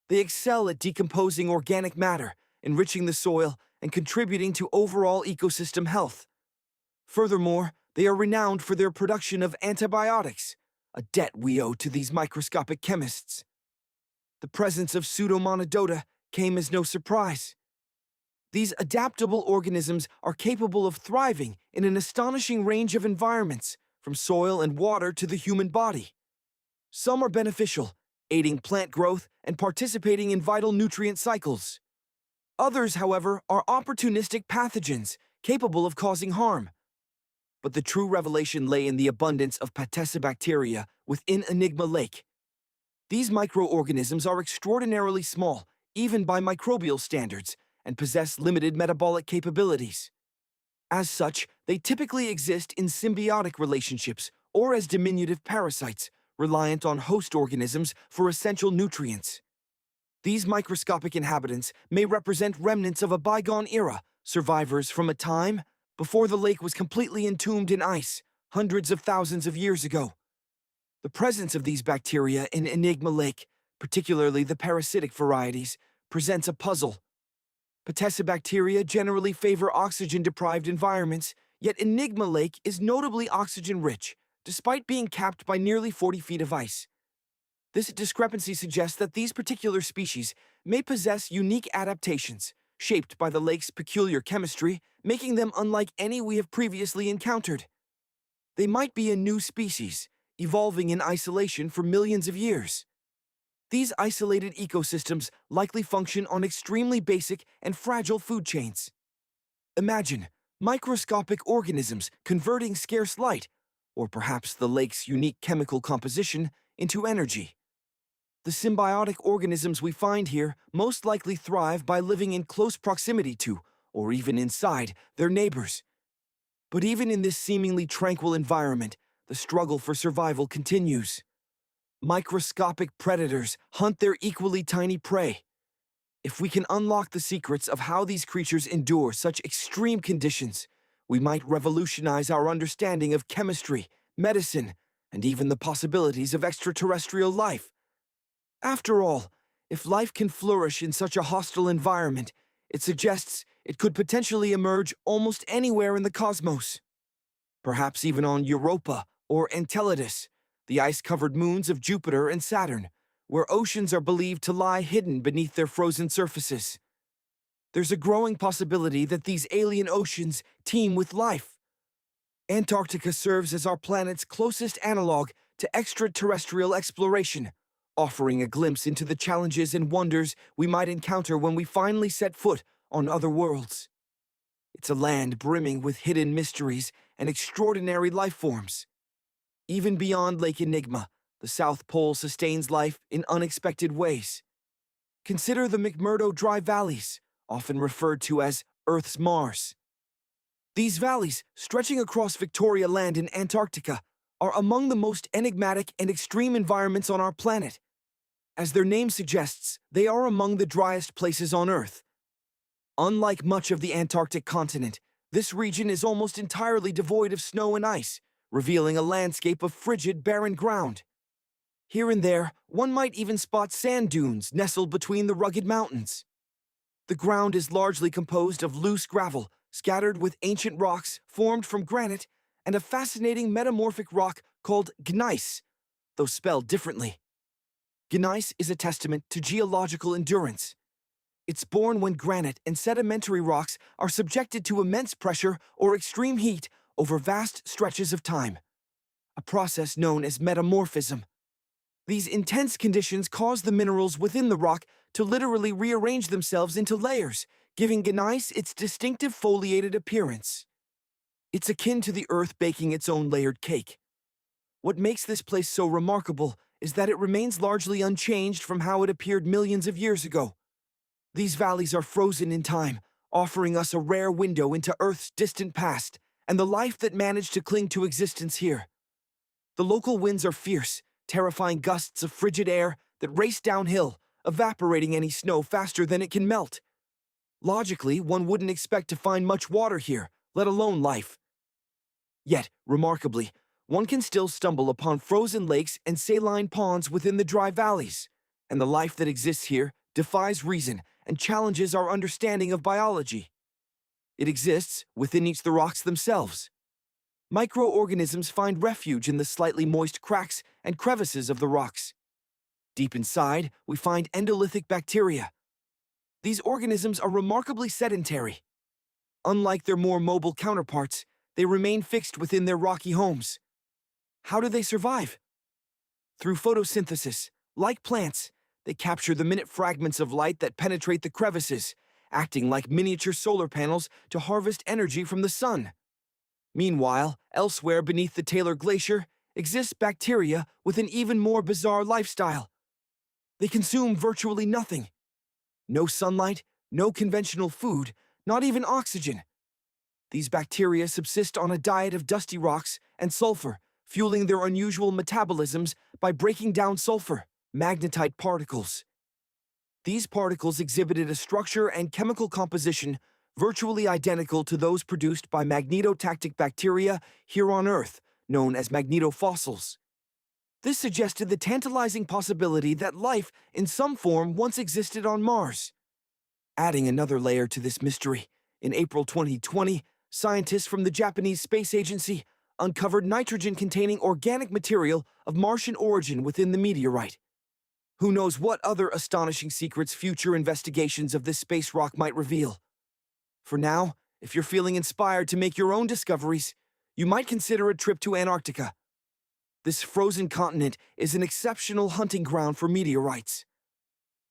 S1: They excel at decomposing organic matter, enriching the soil, and contributing to overall ecosystem health. Furthermore, they are renowned for their production of antibiotics, a debt we owe to these microscopic chemists. The presence of Pseudomonodota came as no surprise. These adaptable organisms are capable of thriving in an astonishing range of environments, from soil and water to the human body. Some are beneficial, aiding plant growth and participating in vital nutrient cycles. Others, however, are opportunistic pathogens, capable of causing harm. But the true revelation lay in the abundance of Pachycobacteria within Enigma Lake. These microorganisms are extraordinarily small, even by microbial standards, and possess limited metabolic capabilities. As such, they typically exist in symbiotic relationships or as diminutive parasites, reliant on host organisms for essential nutrients. These microscopic inhabitants may represent remnants of a bygone era, survivors from a time before the lake was completely entombed in ice, hundreds of thousands of years ago. The presence of these bacteria in Enigma Lake, particularly the parasitic varieties, presents a puzzle. Pachycobacteria generally favor oxygen-deprived environments, yet Enigma Lake is notably oxygen-rich, despite being capped by nearly 40 feet of ice. This discrepancy suggests that these particular species may possess unique adaptations, shaped by the lake's peculiar chemistry, making them unlike any we have previously encountered. They might be a new species, evolving in isolation for millions of years. These isolated ecosystems likely function on extremely basic and fragile food chains. Imagine microscopic organisms converting scarce light, or perhaps the lake's unique chemical composition, into energy. The symbiotic organisms we find here most likely thrive by living in close proximity to, or even inside, their neighbors. But even in this seemingly tranquil environment, the struggle for survival continues. Microscopic predators hunt their equally tiny prey. If we can unlock the secrets of how these creatures endure such extreme conditions, we might revolutionize our understanding of chemistry, medicine, and even the possibilities of extraterrestrial life. After all, if life can flourish in such a hostile environment, it suggests it could potentially emerge almost anywhere in the cosmos. Perhaps even on Europa or Enceladus, the ice-covered moons of Jupiter and Saturn, where oceans are believed to lie hidden beneath their frozen surfaces. There's a growing possibility that these alien oceans teem with life. Antarctica serves as our planet's closest analog to extraterrestrial exploration, offering a glimpse into the challenges and wonders we might encounter when we finally set foot on other worlds. It's a land brimming with hidden mysteries and extraordinary life forms. Even beyond Lake Enigma, the South Pole sustains life in unexpected ways. Consider the McMurdo Dry Valleys, often referred to as Earth's Mars. These valleys, stretching across Victoria Land in Antarctica, are among the most enigmatic and extreme environments on our planet. As their name suggests, they are among the driest places on Earth, Unlike much of the Antarctic continent, this region is almost entirely devoid of snow and ice, revealing a landscape of frigid, barren ground. Here and there, one might even spot sand dunes nestled between the rugged mountains. The ground is largely composed of loose gravel, scattered with ancient rocks formed from granite and a fascinating metamorphic rock called gneiss, though spelled differently. Gneiss is a testament to geological endurance. It's born when granite and sedimentary rocks are subjected to immense pressure or extreme heat over vast stretches of time, a process known as metamorphism. These intense conditions cause the minerals within the rock to literally rearrange themselves into layers, giving gneiss its distinctive foliated appearance. It's akin to the earth baking its own layered cake. What makes this place so remarkable is that it remains largely unchanged from how it appeared millions of years ago. These valleys are frozen in time, offering us a rare window into Earth's distant past and the life that managed to cling to existence here. The local winds are fierce, terrifying gusts of frigid air that race downhill, evaporating any snow faster than it can melt. Logically, one wouldn't expect to find much water here, let alone life. Yet, remarkably, one can still stumble upon frozen lakes and saline ponds within the dry valleys, and the life that exists here defies reason and challenges our understanding of biology. It exists within each the rocks themselves. Microorganisms find refuge in the slightly moist cracks and crevices of the rocks. Deep inside, we find endolithic bacteria. These organisms are remarkably sedentary. Unlike their more mobile counterparts, they remain fixed within their rocky homes. How do they survive? Through photosynthesis. Like plants, they capture the minute fragments of light that penetrate the crevices, acting like miniature solar panels to harvest energy from the sun. Meanwhile, elsewhere beneath the Taylor Glacier exists bacteria with an even more bizarre lifestyle. They consume virtually nothing. No sunlight, no conventional food, not even oxygen. These bacteria subsist on a diet of dusty rocks and sulfur, fueling their unusual metabolisms by breaking down sulfur, magnetite particles. These particles exhibited a structure and chemical composition virtually identical to those produced by magnetotactic bacteria here on Earth, known as magnetofossils. This suggested the tantalizing possibility that life in some form once existed on Mars. Adding another layer to this mystery, in April 2020, scientists from the Japanese Space Agency uncovered nitrogen-containing organic material of Martian origin within the meteorite. Who knows what other astonishing secrets future investigations of this space rock might reveal? For now, if you're feeling inspired to make your own discoveries, you might consider a trip to Antarctica. This frozen continent is an exceptional hunting ground for meteorites.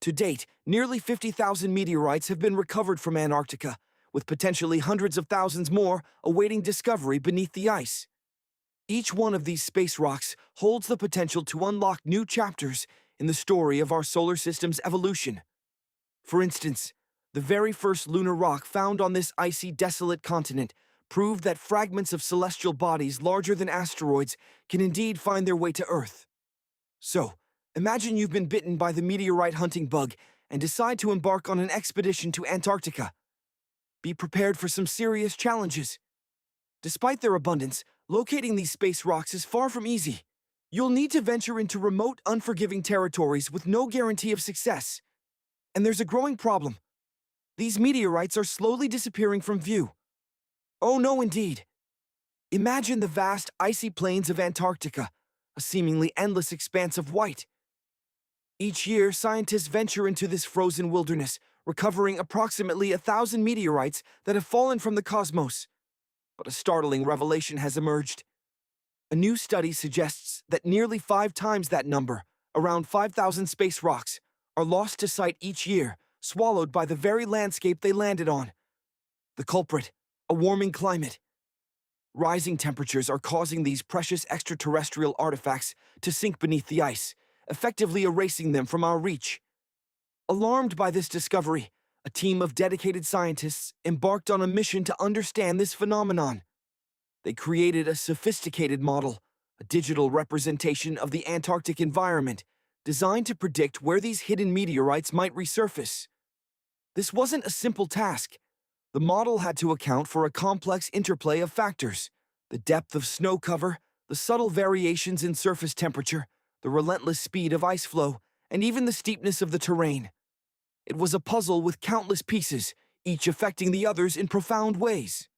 S1: To date, nearly 50,000 meteorites have been recovered from Antarctica, with potentially hundreds of thousands more awaiting discovery beneath the ice. Each one of these space rocks holds the potential to unlock new chapters in the story of our solar system's evolution. For instance, the very first lunar rock found on this icy, desolate continent proved that fragments of celestial bodies larger than asteroids can indeed find their way to Earth. So, imagine you've been bitten by the meteorite hunting bug and decide to embark on an expedition to Antarctica. Be prepared for some serious challenges. Despite their abundance, locating these space rocks is far from easy. You'll need to venture into remote, unforgiving territories with no guarantee of success. And there's a growing problem. These meteorites are slowly disappearing from view. Oh no, indeed. Imagine the vast, icy plains of Antarctica, a seemingly endless expanse of white. Each year, scientists venture into this frozen wilderness, recovering approximately 1,000 meteorites that have fallen from the cosmos. But a startling revelation has emerged. A new study suggests that nearly 5 times that number, around 5,000 space rocks, are lost to sight each year, swallowed by the very landscape they landed on. The culprit, a warming climate. Rising temperatures are causing these precious extraterrestrial artifacts to sink beneath the ice, effectively erasing them from our reach. Alarmed by this discovery, a team of dedicated scientists embarked on a mission to understand this phenomenon. They created a sophisticated model, a digital representation of the Antarctic environment, designed to predict where these hidden meteorites might resurface. This wasn't a simple task. The model had to account for a complex interplay of factors: the depth of snow cover, the subtle variations in surface temperature, the relentless speed of ice flow, and even the steepness of the terrain. It was a puzzle with countless pieces, each affecting the others in profound ways.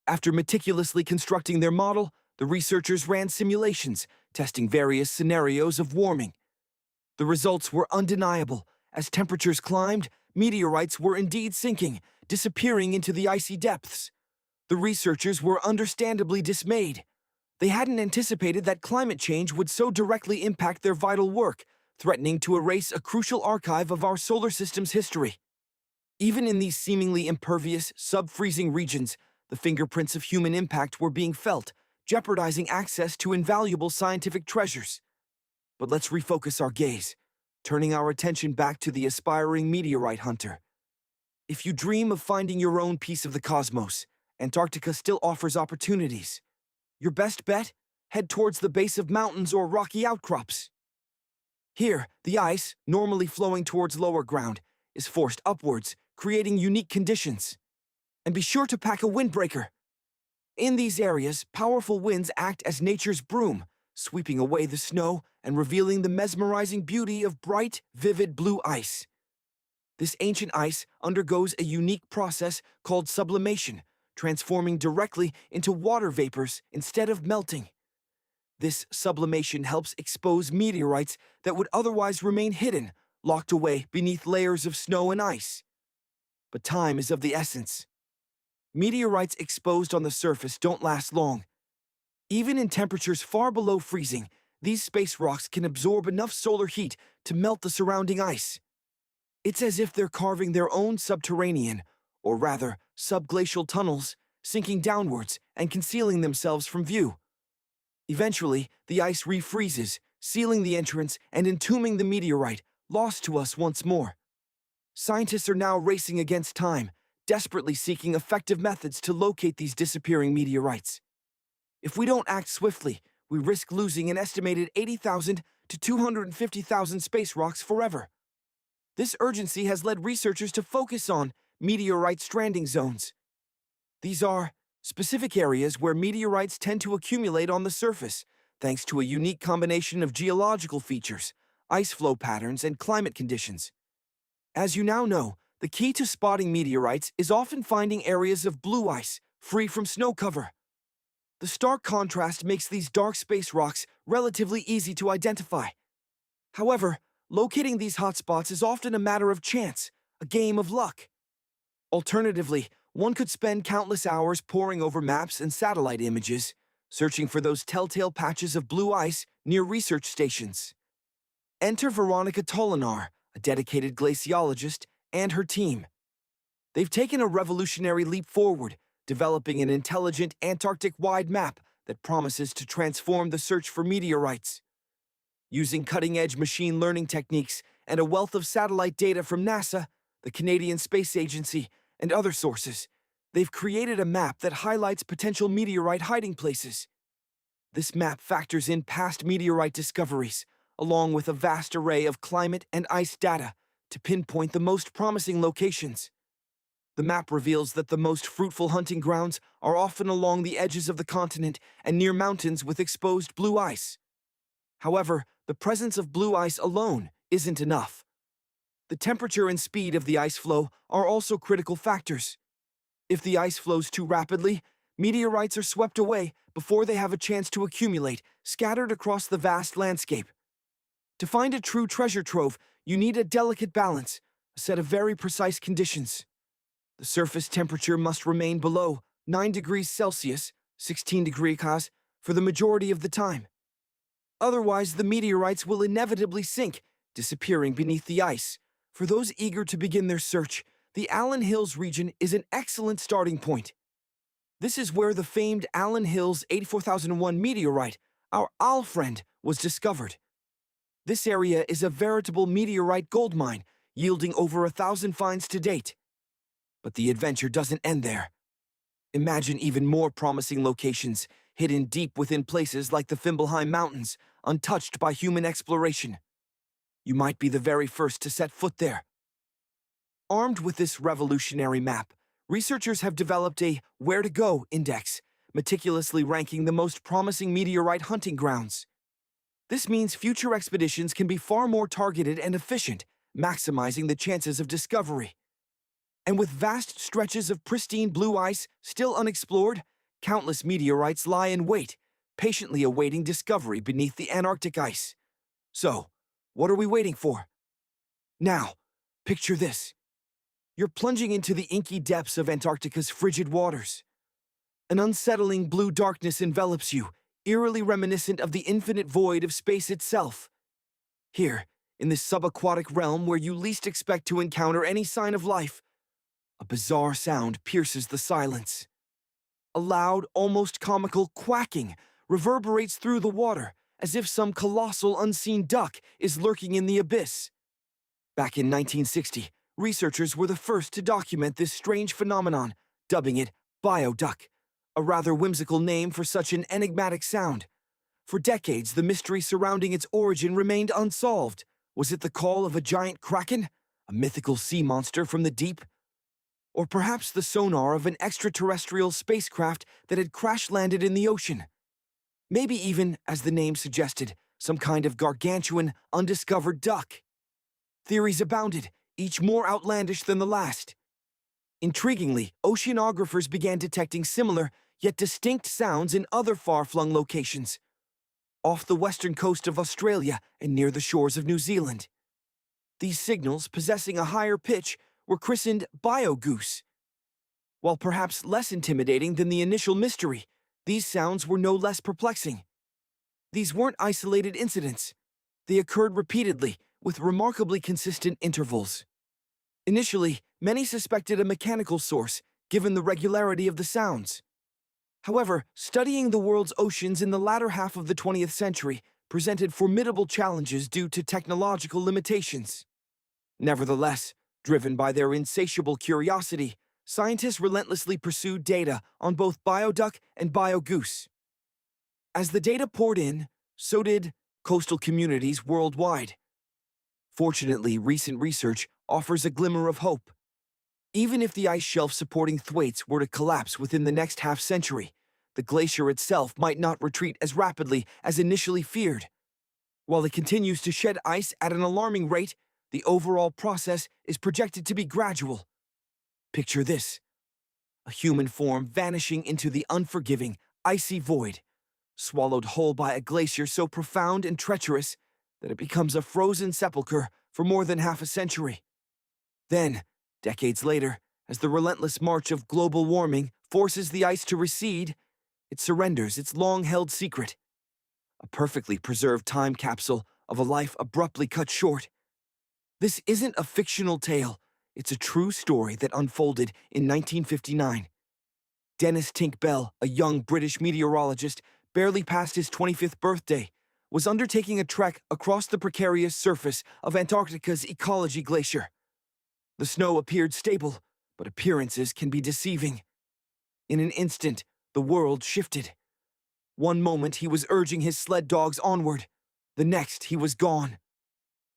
S1: After meticulously constructing their model, the researchers ran simulations, testing various scenarios of warming. The results were undeniable. As temperatures climbed, meteorites were indeed sinking, disappearing into the icy depths. The researchers were understandably dismayed. They hadn't anticipated that climate change would so directly impact their vital work, threatening to erase a crucial archive of our solar system's history. Even in these seemingly impervious, sub-freezing regions, the fingerprints of human impact were being felt, jeopardizing access to invaluable scientific treasures. But let's refocus our gaze, turning our attention back to the aspiring meteorite hunter. If you dream of finding your own piece of the cosmos, Antarctica still offers opportunities. Your best bet? Head towards the base of mountains or rocky outcrops. Here, the ice, normally flowing towards lower ground, is forced upwards, creating unique conditions. And be sure to pack a windbreaker. In these areas, powerful winds act as nature's broom, sweeping away the snow and revealing the mesmerizing beauty of bright, vivid blue ice. This ancient ice undergoes a unique process called sublimation, transforming directly into water vapors instead of melting. This sublimation helps expose meteorites that would otherwise remain hidden, locked away beneath layers of snow and ice. But time is of the essence. Meteorites exposed on the surface don't last long. Even in temperatures far below freezing, these space rocks can absorb enough solar heat to melt the surrounding ice. It's as if they're carving their own subterranean, or rather, subglacial tunnels, sinking downwards and concealing themselves from view. Eventually, the ice refreezes, sealing the entrance and entombing the meteorite, lost to us once more. Scientists are now racing against time, desperately seeking effective methods to locate these disappearing meteorites. If we don't act swiftly, we risk losing an estimated 80,000 to 250,000 space rocks forever. This urgency has led researchers to focus on meteorite stranding zones. These are specific areas where meteorites tend to accumulate on the surface, thanks to a unique combination of geological features, ice flow patterns, and climate conditions. As you now know, the key to spotting meteorites is often finding areas of blue ice, free from snow cover. The stark contrast makes these dark space rocks relatively easy to identify. However, locating these hotspots is often a matter of chance, a game of luck. Alternatively, one could spend countless hours poring over maps and satellite images, searching for those telltale patches of blue ice near research stations. Enter Veronica Tolinar, a dedicated glaciologist, and her team. They've taken a revolutionary leap forward, developing an intelligent Antarctic-wide map that promises to transform the search for meteorites. Using cutting-edge machine learning techniques and a wealth of satellite data from NASA, the Canadian Space Agency, and other sources, they've created a map that highlights potential meteorite hiding places. This map factors in past meteorite discoveries, along with a vast array of climate and ice data, to pinpoint the most promising locations. The map reveals that the most fruitful hunting grounds are often along the edges of the continent and near mountains with exposed blue ice. However, the presence of blue ice alone isn't enough. The temperature and speed of the ice flow are also critical factors. If the ice flows too rapidly, meteorites are swept away before they have a chance to accumulate, scattered across the vast landscape. To find a true treasure trove, you need a delicate balance, a set of very precise conditions. The surface temperature must remain below 9 degrees Celsius, 16 degrees Celsius, for the majority of the time. Otherwise, the meteorites will inevitably sink, disappearing beneath the ice. For those eager to begin their search, the Allen Hills region is an excellent starting point. This is where the famed Allen Hills 84001 meteorite, our owl friend, was discovered. This area is a veritable meteorite gold mine, yielding over 1,000 finds to date. But the adventure doesn't end there. Imagine even more promising locations, hidden deep within places like the Fimbulheim Mountains, untouched by human exploration. You might be the very first to set foot there. Armed with this revolutionary map, researchers have developed a where-to-go index, meticulously ranking the most promising meteorite hunting grounds. This means future expeditions can be far more targeted and efficient, maximizing the chances of discovery. And with vast stretches of pristine blue ice still unexplored, countless meteorites lie in wait, patiently awaiting discovery beneath the Antarctic ice. So, what are we waiting for? Now, picture this. You're plunging into the inky depths of Antarctica's frigid waters. An unsettling blue darkness envelops you, eerily reminiscent of the infinite void of space itself. Here, in this subaquatic realm where you least expect to encounter any sign of life, a bizarre sound pierces the silence. A loud, almost comical quacking reverberates through the water, as if some colossal unseen duck is lurking in the abyss. Back in 1960, researchers were the first to document this strange phenomenon, dubbing it bioduck, a rather whimsical name for such an enigmatic sound. For decades, the mystery surrounding its origin remained unsolved. Was it the call of a giant kraken, a mythical sea monster from the deep? Or perhaps the sonar of an extraterrestrial spacecraft that had crash-landed in the ocean? Maybe even, as the name suggested, some kind of gargantuan, undiscovered duck. Theories abounded, each more outlandish than the last. Intriguingly, oceanographers began detecting similar, yet distinct sounds in other far-flung locations, off the western coast of Australia and near the shores of New Zealand. These signals, possessing a higher pitch, were christened biogoose. While perhaps less intimidating than the initial mystery, these sounds were no less perplexing. These weren't isolated incidents. They occurred repeatedly, with remarkably consistent intervals. Initially, many suspected a mechanical source, given the regularity of the sounds. However, studying the world's oceans in the latter half of the 20th century presented formidable challenges due to technological limitations. Nevertheless, driven by their insatiable curiosity, scientists relentlessly pursued data on both bioduck and biogoose. As the data poured in, so did coastal communities worldwide. Fortunately, recent research offers a glimmer of hope. Even if the ice shelf supporting Thwaites were to collapse within the next half-century, the glacier itself might not retreat as rapidly as initially feared. While it continues to shed ice at an alarming rate, the overall process is projected to be gradual. Picture this: a human form vanishing into the unforgiving, icy void, swallowed whole by a glacier so profound and treacherous that it becomes a frozen sepulcher for more than half a century. Then, decades later, as the relentless march of global warming forces the ice to recede, it surrenders its long-held secret. A perfectly preserved time capsule of a life abruptly cut short. This isn't a fictional tale, it's a true story that unfolded in 1959. Dennis Tink Bell, a young British meteorologist barely past his 25th birthday, was undertaking a trek across the precarious surface of Antarctica's ecology glacier. The snow appeared stable, but appearances can be deceiving. In an instant, the world shifted. One moment he was urging his sled dogs onward, the next he was gone.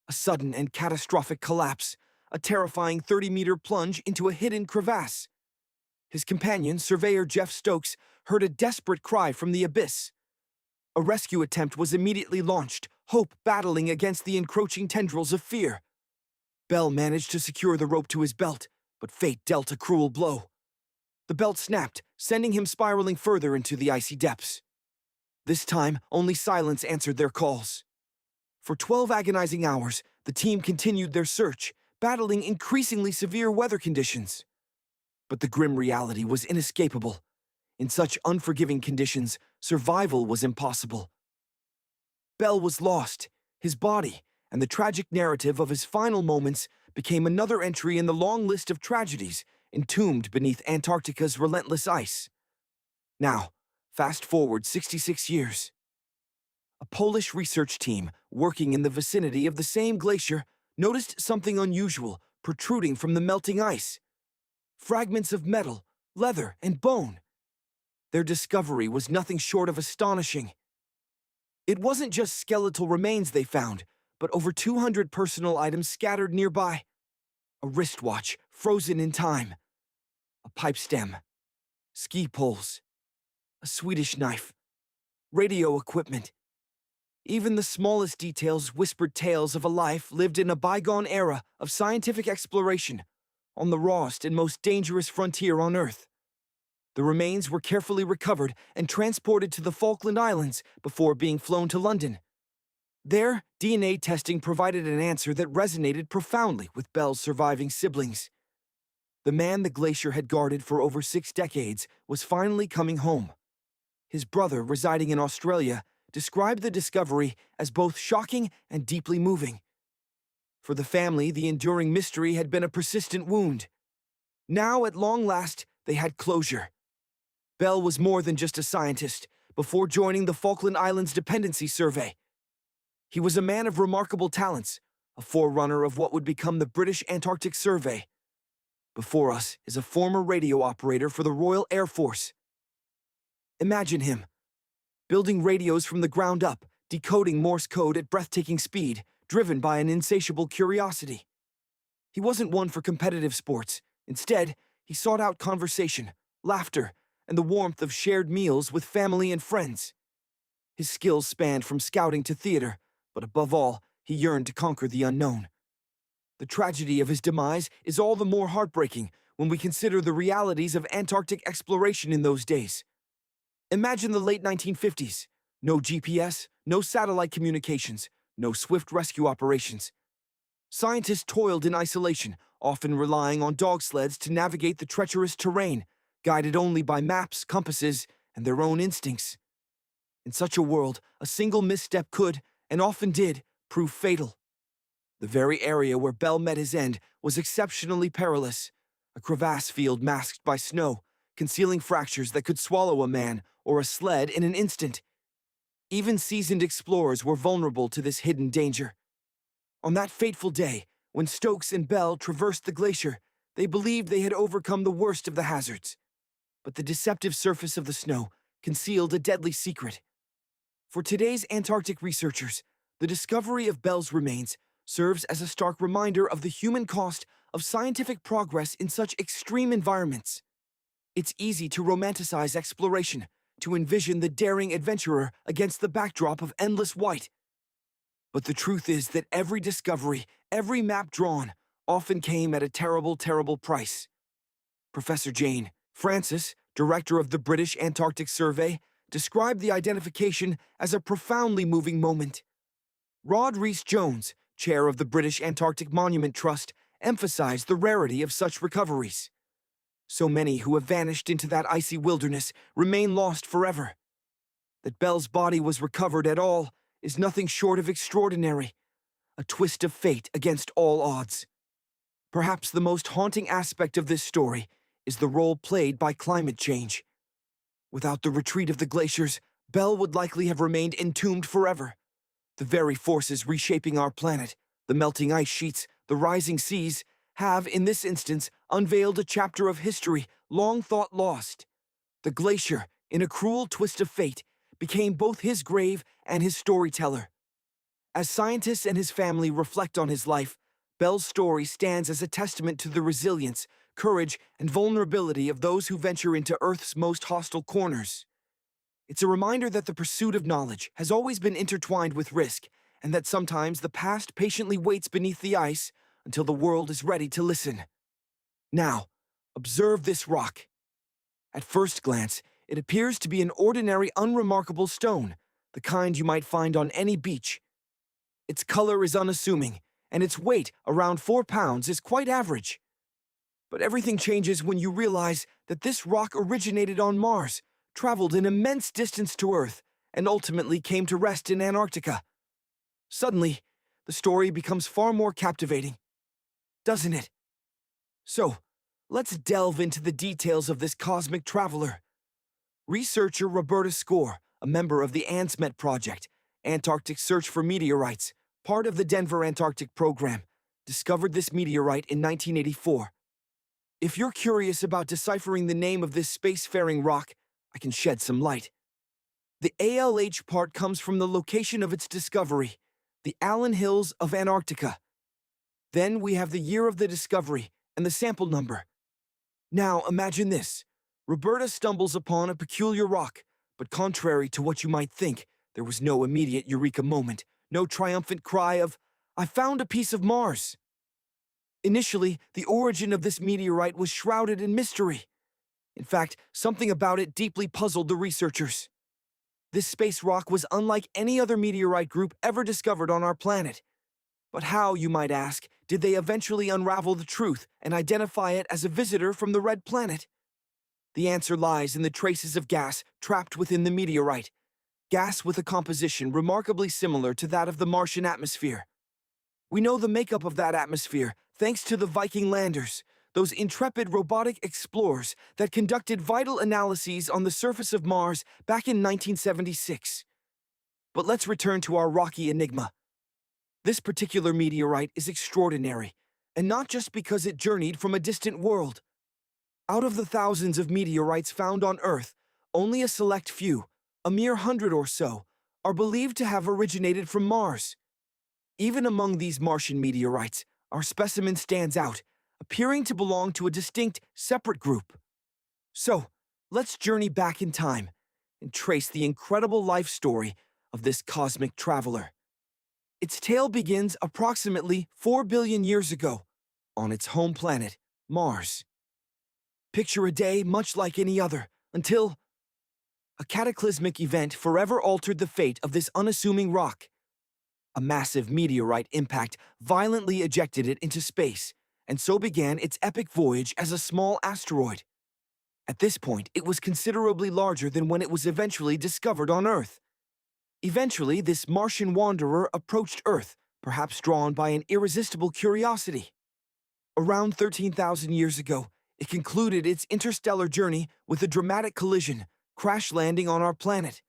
S1: A sudden and catastrophic collapse, a terrifying 30-meter plunge into a hidden crevasse. His companion, surveyor Jeff Stokes, heard a desperate cry from the abyss. A rescue attempt was immediately launched, hope battling against the encroaching tendrils of fear. Bell managed to secure the rope to his belt, but fate dealt a cruel blow. The belt snapped, sending him spiraling further into the icy depths. This time, only silence answered their calls. For 12 agonizing hours, the team continued their search, battling increasingly severe weather conditions. But the grim reality was inescapable. In such unforgiving conditions, survival was impossible. Bell was lost. His body, and the tragic narrative of his final moments, became another entry in the long list of tragedies entombed beneath Antarctica's relentless ice. Now, fast forward 66 years. A Polish research team working in the vicinity of the same glacier noticed something unusual protruding from the melting ice. Fragments of metal, leather, and bone. Their discovery was nothing short of astonishing. It wasn't just skeletal remains they found, but over 200 personal items scattered nearby. A wristwatch frozen in time. A pipe stem, ski poles, a Swedish knife, radio equipment. Even the smallest details whispered tales of a life lived in a bygone era of scientific exploration on the rawest and most dangerous frontier on Earth. The remains were carefully recovered and transported to the Falkland Islands before being flown to London. There, DNA testing provided an answer that resonated profoundly with Bell's surviving siblings. The man the glacier had guarded for over 6 decades was finally coming home. His brother, residing in Australia, described the discovery as both shocking and deeply moving. For the family, the enduring mystery had been a persistent wound. Now, at long last, they had closure. Bell was more than just a scientist before joining the Falkland Islands Dependency Survey. He was a man of remarkable talents, a forerunner of what would become the British Antarctic Survey. Before us is a former radio operator for the Royal Air Force. Imagine him, building radios from the ground up, decoding Morse code at breathtaking speed, driven by an insatiable curiosity. He wasn't one for competitive sports. Instead, he sought out conversation, laughter, and the warmth of shared meals with family and friends. His skills spanned from scouting to theater, but above all, he yearned to conquer the unknown. The tragedy of his demise is all the more heartbreaking when we consider the realities of Antarctic exploration in those days. Imagine the late 1950s. No GPS, no satellite communications, no swift rescue operations. Scientists toiled in isolation, often relying on dog sleds to navigate the treacherous terrain, guided only by maps, compasses, and their own instincts. In such a world, a single misstep could, and often did, prove fatal. The very area where Bell met his end was exceptionally perilous, a crevasse field masked by snow, concealing fractures that could swallow a man or a sled in an instant. Even seasoned explorers were vulnerable to this hidden danger. On that fateful day, when Stokes and Bell traversed the glacier, they believed they had overcome the worst of the hazards. But the deceptive surface of the snow concealed a deadly secret. For today's Antarctic researchers, the discovery of Bell's remains serves as a stark reminder of the human cost of scientific progress in such extreme environments. It's easy to romanticize exploration, to envision the daring adventurer against the backdrop of endless white. But the truth is that every discovery, every map drawn, often came at a terrible, terrible price. Professor Jane Francis, director of the British Antarctic Survey, described the identification as a profoundly moving moment. Rod Rhys-Jones, chair of the British Antarctic Monument Trust, emphasized the rarity of such recoveries. So many who have vanished into that icy wilderness remain lost forever. That Bell's body was recovered at all is nothing short of extraordinary, a twist of fate against all odds. Perhaps the most haunting aspect of this story is the role played by climate change. Without the retreat of the glaciers, Bell would likely have remained entombed forever. The very forces reshaping our planet, the melting ice sheets, the rising seas, have, in this instance, unveiled a chapter of history long thought lost. The glacier, in a cruel twist of fate, became both his grave and his storyteller. As scientists and his family reflect on his life, Bell's story stands as a testament to the resilience, courage, and vulnerability of those who venture into Earth's most hostile corners. It's a reminder that the pursuit of knowledge has always been intertwined with risk, and that sometimes the past patiently waits beneath the ice until the world is ready to listen. Now, observe this rock. At first glance, it appears to be an ordinary, unremarkable stone, the kind you might find on any beach. Its color is unassuming, and its weight, around 4 pounds, is quite average. But everything changes when you realize that this rock originated on Mars, traveled an immense distance to Earth, and ultimately came to rest in Antarctica. Suddenly, the story becomes far more captivating, doesn't it? So, let's delve into the details of this cosmic traveler. Researcher Roberta Score, a member of the ANSMET project, Antarctic Search for Meteorites, part of the Denver Antarctic program, discovered this meteorite in 1984. If you're curious about deciphering the name of this spacefaring rock, I can shed some light. The ALH part comes from the location of its discovery, the Allen Hills of Antarctica. Then we have the year of the discovery, and the sample number. Now, imagine this. Roberta stumbles upon a peculiar rock, but contrary to what you might think, there was no immediate eureka moment, no triumphant cry of, "I found a piece of Mars." Initially, the origin of this meteorite was shrouded in mystery. In fact, something about it deeply puzzled the researchers. This space rock was unlike any other meteorite group ever discovered on our planet. But how, you might ask, did they eventually unravel the truth and identify it as a visitor from the red planet? The answer lies in the traces of gas trapped within the meteorite, gas with a composition remarkably similar to that of the Martian atmosphere. We know the makeup of that atmosphere thanks to the Viking landers, those intrepid robotic explorers that conducted vital analyses on the surface of Mars back in 1976. But let's return to our rocky enigma. This particular meteorite is extraordinary, and not just because it journeyed from a distant world. Out of the thousands of meteorites found on Earth, only a select few, a mere 100 or so, are believed to have originated from Mars. Even among these Martian meteorites, our specimen stands out, appearing to belong to a distinct, separate group. So, let's journey back in time and trace the incredible life story of this cosmic traveler. Its tale begins approximately 4 billion years ago, on its home planet, Mars. Picture a day much like any other, until a cataclysmic event forever altered the fate of this unassuming rock. A massive meteorite impact violently ejected it into space, and so began its epic voyage as a small asteroid. At this point, it was considerably larger than when it was eventually discovered on Earth. Eventually, this Martian wanderer approached Earth, perhaps drawn by an irresistible curiosity. Around 13,000 years ago, it concluded its interstellar journey with a dramatic collision, crash landing on our planet.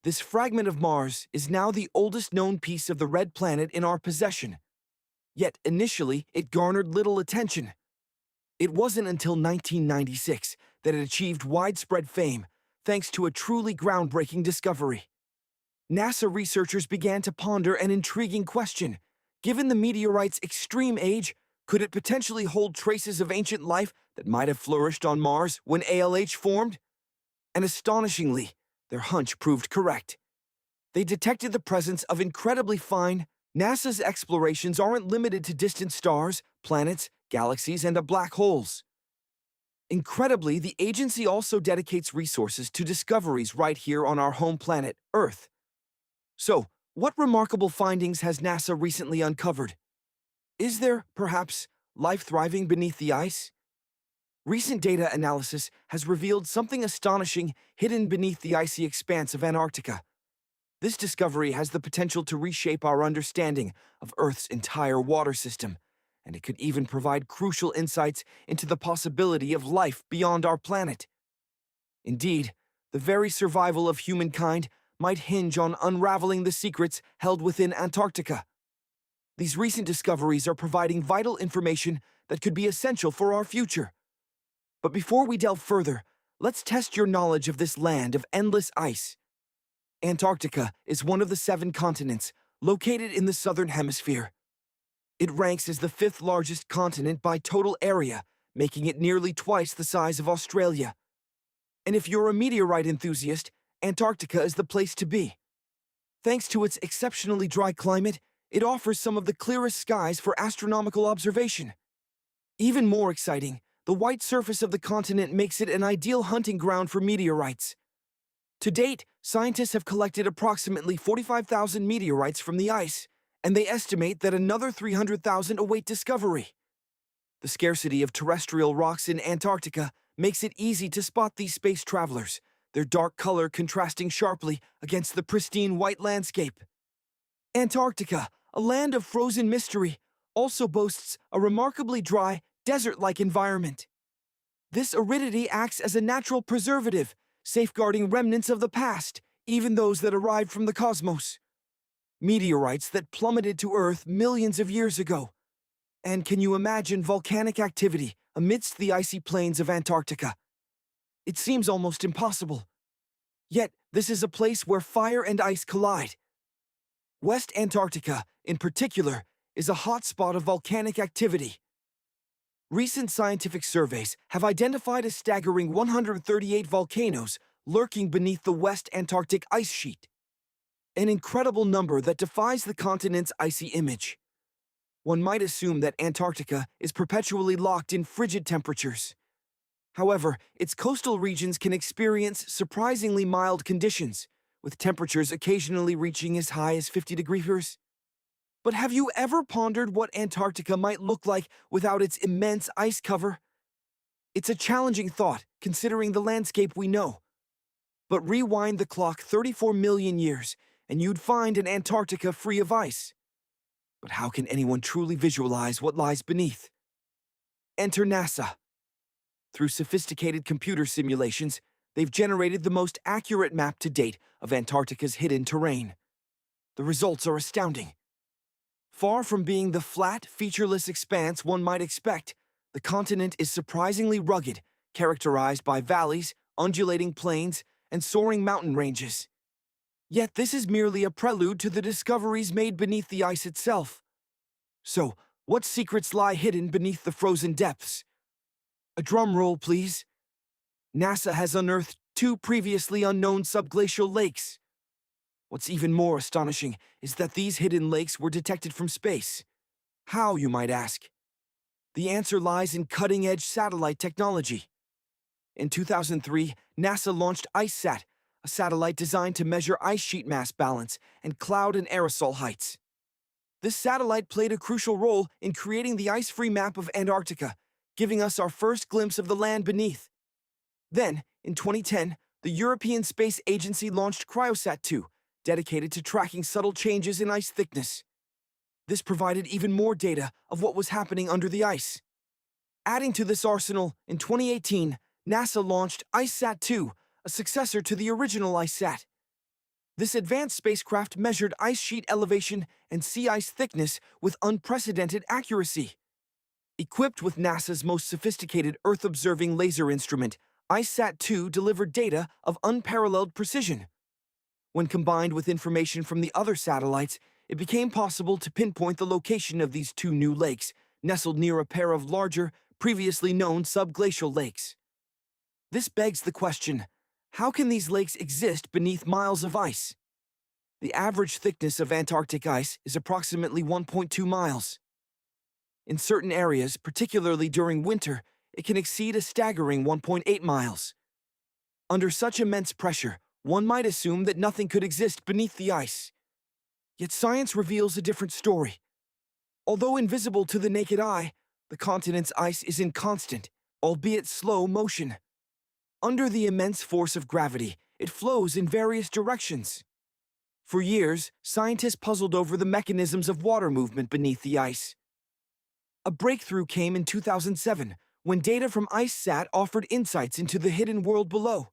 S1: This fragment of Mars is now the oldest known piece of the red planet in our possession. Yet initially, it garnered little attention. It wasn't until 1996 that it achieved widespread fame, thanks to a truly groundbreaking discovery. NASA researchers began to ponder an intriguing question. Given the meteorite's extreme age, could it potentially hold traces of ancient life that might have flourished on Mars when ALH formed? And astonishingly, their hunch proved correct. They detected the presence of incredibly fine. NASA's explorations aren't limited to distant stars, planets, galaxies, and black holes. Incredibly, the agency also dedicates resources to discoveries right here on our home planet, Earth. So, what remarkable findings has NASA recently uncovered? Is there, perhaps, life thriving beneath the ice? Recent data analysis has revealed something astonishing hidden beneath the icy expanse of Antarctica. This discovery has the potential to reshape our understanding of Earth's entire water system, and it could even provide crucial insights into the possibility of life beyond our planet. Indeed, the very survival of humankind might hinge on unraveling the secrets held within Antarctica. These recent discoveries are providing vital information that could be essential for our future. But before we delve further, let's test your knowledge of this land of endless ice. Antarctica is one of the 7 continents located in the southern hemisphere. It ranks as the 5th largest continent by total area, making it nearly twice the size of Australia. And if you're a meteorite enthusiast, Antarctica is the place to be. Thanks to its exceptionally dry climate, it offers some of the clearest skies for astronomical observation. Even more exciting, the white surface of the continent makes it an ideal hunting ground for meteorites. To date, scientists have collected approximately 45,000 meteorites from the ice, and they estimate that another 300,000 await discovery. The scarcity of terrestrial rocks in Antarctica makes it easy to spot these space travelers, their dark color contrasting sharply against the pristine white landscape. Antarctica, a land of frozen mystery, also boasts a remarkably dry, desert-like environment. This aridity acts as a natural preservative, safeguarding remnants of the past, even those that arrived from the cosmos. Meteorites that plummeted to Earth millions of years ago. And can you imagine volcanic activity amidst the icy plains of Antarctica? It seems almost impossible. Yet, this is a place where fire and ice collide. West Antarctica, in particular, is a hotspot of volcanic activity. Recent scientific surveys have identified a staggering 138 volcanoes lurking beneath the West Antarctic ice sheet, an incredible number that defies the continent's icy image. One might assume that Antarctica is perpetually locked in frigid temperatures. However, its coastal regions can experience surprisingly mild conditions, with temperatures occasionally reaching as high as 50 degrees. But have you ever pondered what Antarctica might look like without its immense ice cover? It's a challenging thought, considering the landscape we know. But rewind the clock 34 million years, and you'd find an Antarctica free of ice. But how can anyone truly visualize what lies beneath? Enter NASA. Through sophisticated computer simulations, they've generated the most accurate map to date of Antarctica's hidden terrain. The results are astounding. Far from being the flat, featureless expanse one might expect, the continent is surprisingly rugged, characterized by valleys, undulating plains, and soaring mountain ranges. Yet this is merely a prelude to the discoveries made beneath the ice itself. So, what secrets lie hidden beneath the frozen depths? A drum roll, please. NASA has unearthed 2 previously unknown subglacial lakes. What's even more astonishing is that these hidden lakes were detected from space. How, you might ask? The answer lies in cutting-edge satellite technology. In 2003, NASA launched IceSat, a satellite designed to measure ice sheet mass balance and cloud and aerosol heights. This satellite played a crucial role in creating the ice-free map of Antarctica, giving us our first glimpse of the land beneath. Then, in 2010, the European Space Agency launched Cryosat-2, dedicated to tracking subtle changes in ice thickness. This provided even more data of what was happening under the ice. Adding to this arsenal, in 2018, NASA launched IceSat-2, a successor to the original IceSat. This advanced spacecraft measured ice sheet elevation and sea ice thickness with unprecedented accuracy. Equipped with NASA's most sophisticated Earth-observing laser instrument, IceSat-2 delivered data of unparalleled precision. When combined with information from the other satellites, it became possible to pinpoint the location of these 2 new lakes, nestled near a pair of larger, previously known subglacial lakes. This begs the question, how can these lakes exist beneath miles of ice? The average thickness of Antarctic ice is approximately 1.2 miles. In certain areas, particularly during winter, it can exceed a staggering 1.8 miles. Under such immense pressure, one might assume that nothing could exist beneath the ice. Yet science reveals a different story. Although invisible to the naked eye, the continent's ice is in constant, albeit slow motion. Under the immense force of gravity, it flows in various directions. For years, scientists puzzled over the mechanisms of water movement beneath the ice. A breakthrough came in 2007, when data from IceSat offered insights into the hidden world below.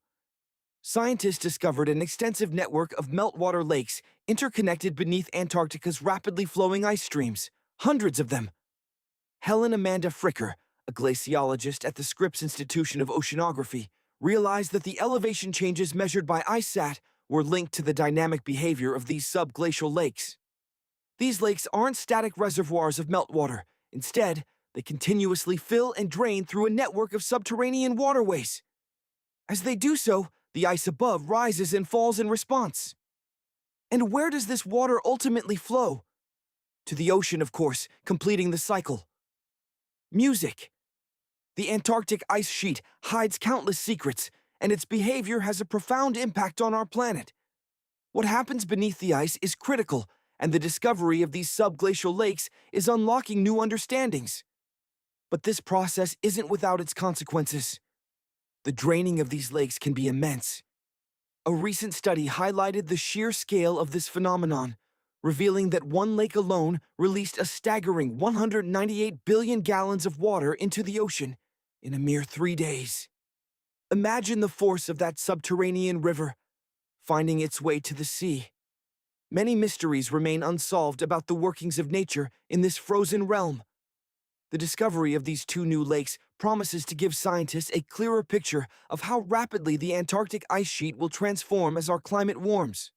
S1: Scientists discovered an extensive network of meltwater lakes interconnected beneath Antarctica's rapidly flowing ice streams, hundreds of them. Helen Amanda Fricker, a glaciologist at the Scripps Institution of Oceanography, realized that the elevation changes measured by IceSat were linked to the dynamic behavior of these subglacial lakes. These lakes aren't static reservoirs of meltwater. Instead, they continuously fill and drain through a network of subterranean waterways. As they do so, the ice above rises and falls in response. And where does this water ultimately flow? To the ocean, of course, completing the cycle. Music. The Antarctic ice sheet hides countless secrets, and its behavior has a profound impact on our planet. What happens beneath the ice is critical, and the discovery of these subglacial lakes is unlocking new understandings. But this process isn't without its consequences. The draining of these lakes can be immense. A recent study highlighted the sheer scale of this phenomenon, revealing that one lake alone released a staggering 198 billion gallons of water into the ocean in a mere 3 days. Imagine the force of that subterranean river, finding its way to the sea. Many mysteries remain unsolved about the workings of nature in this frozen realm. The discovery of these 2 new lakes promises to give scientists a clearer picture of how rapidly the Antarctic ice sheet will transform as our climate warms.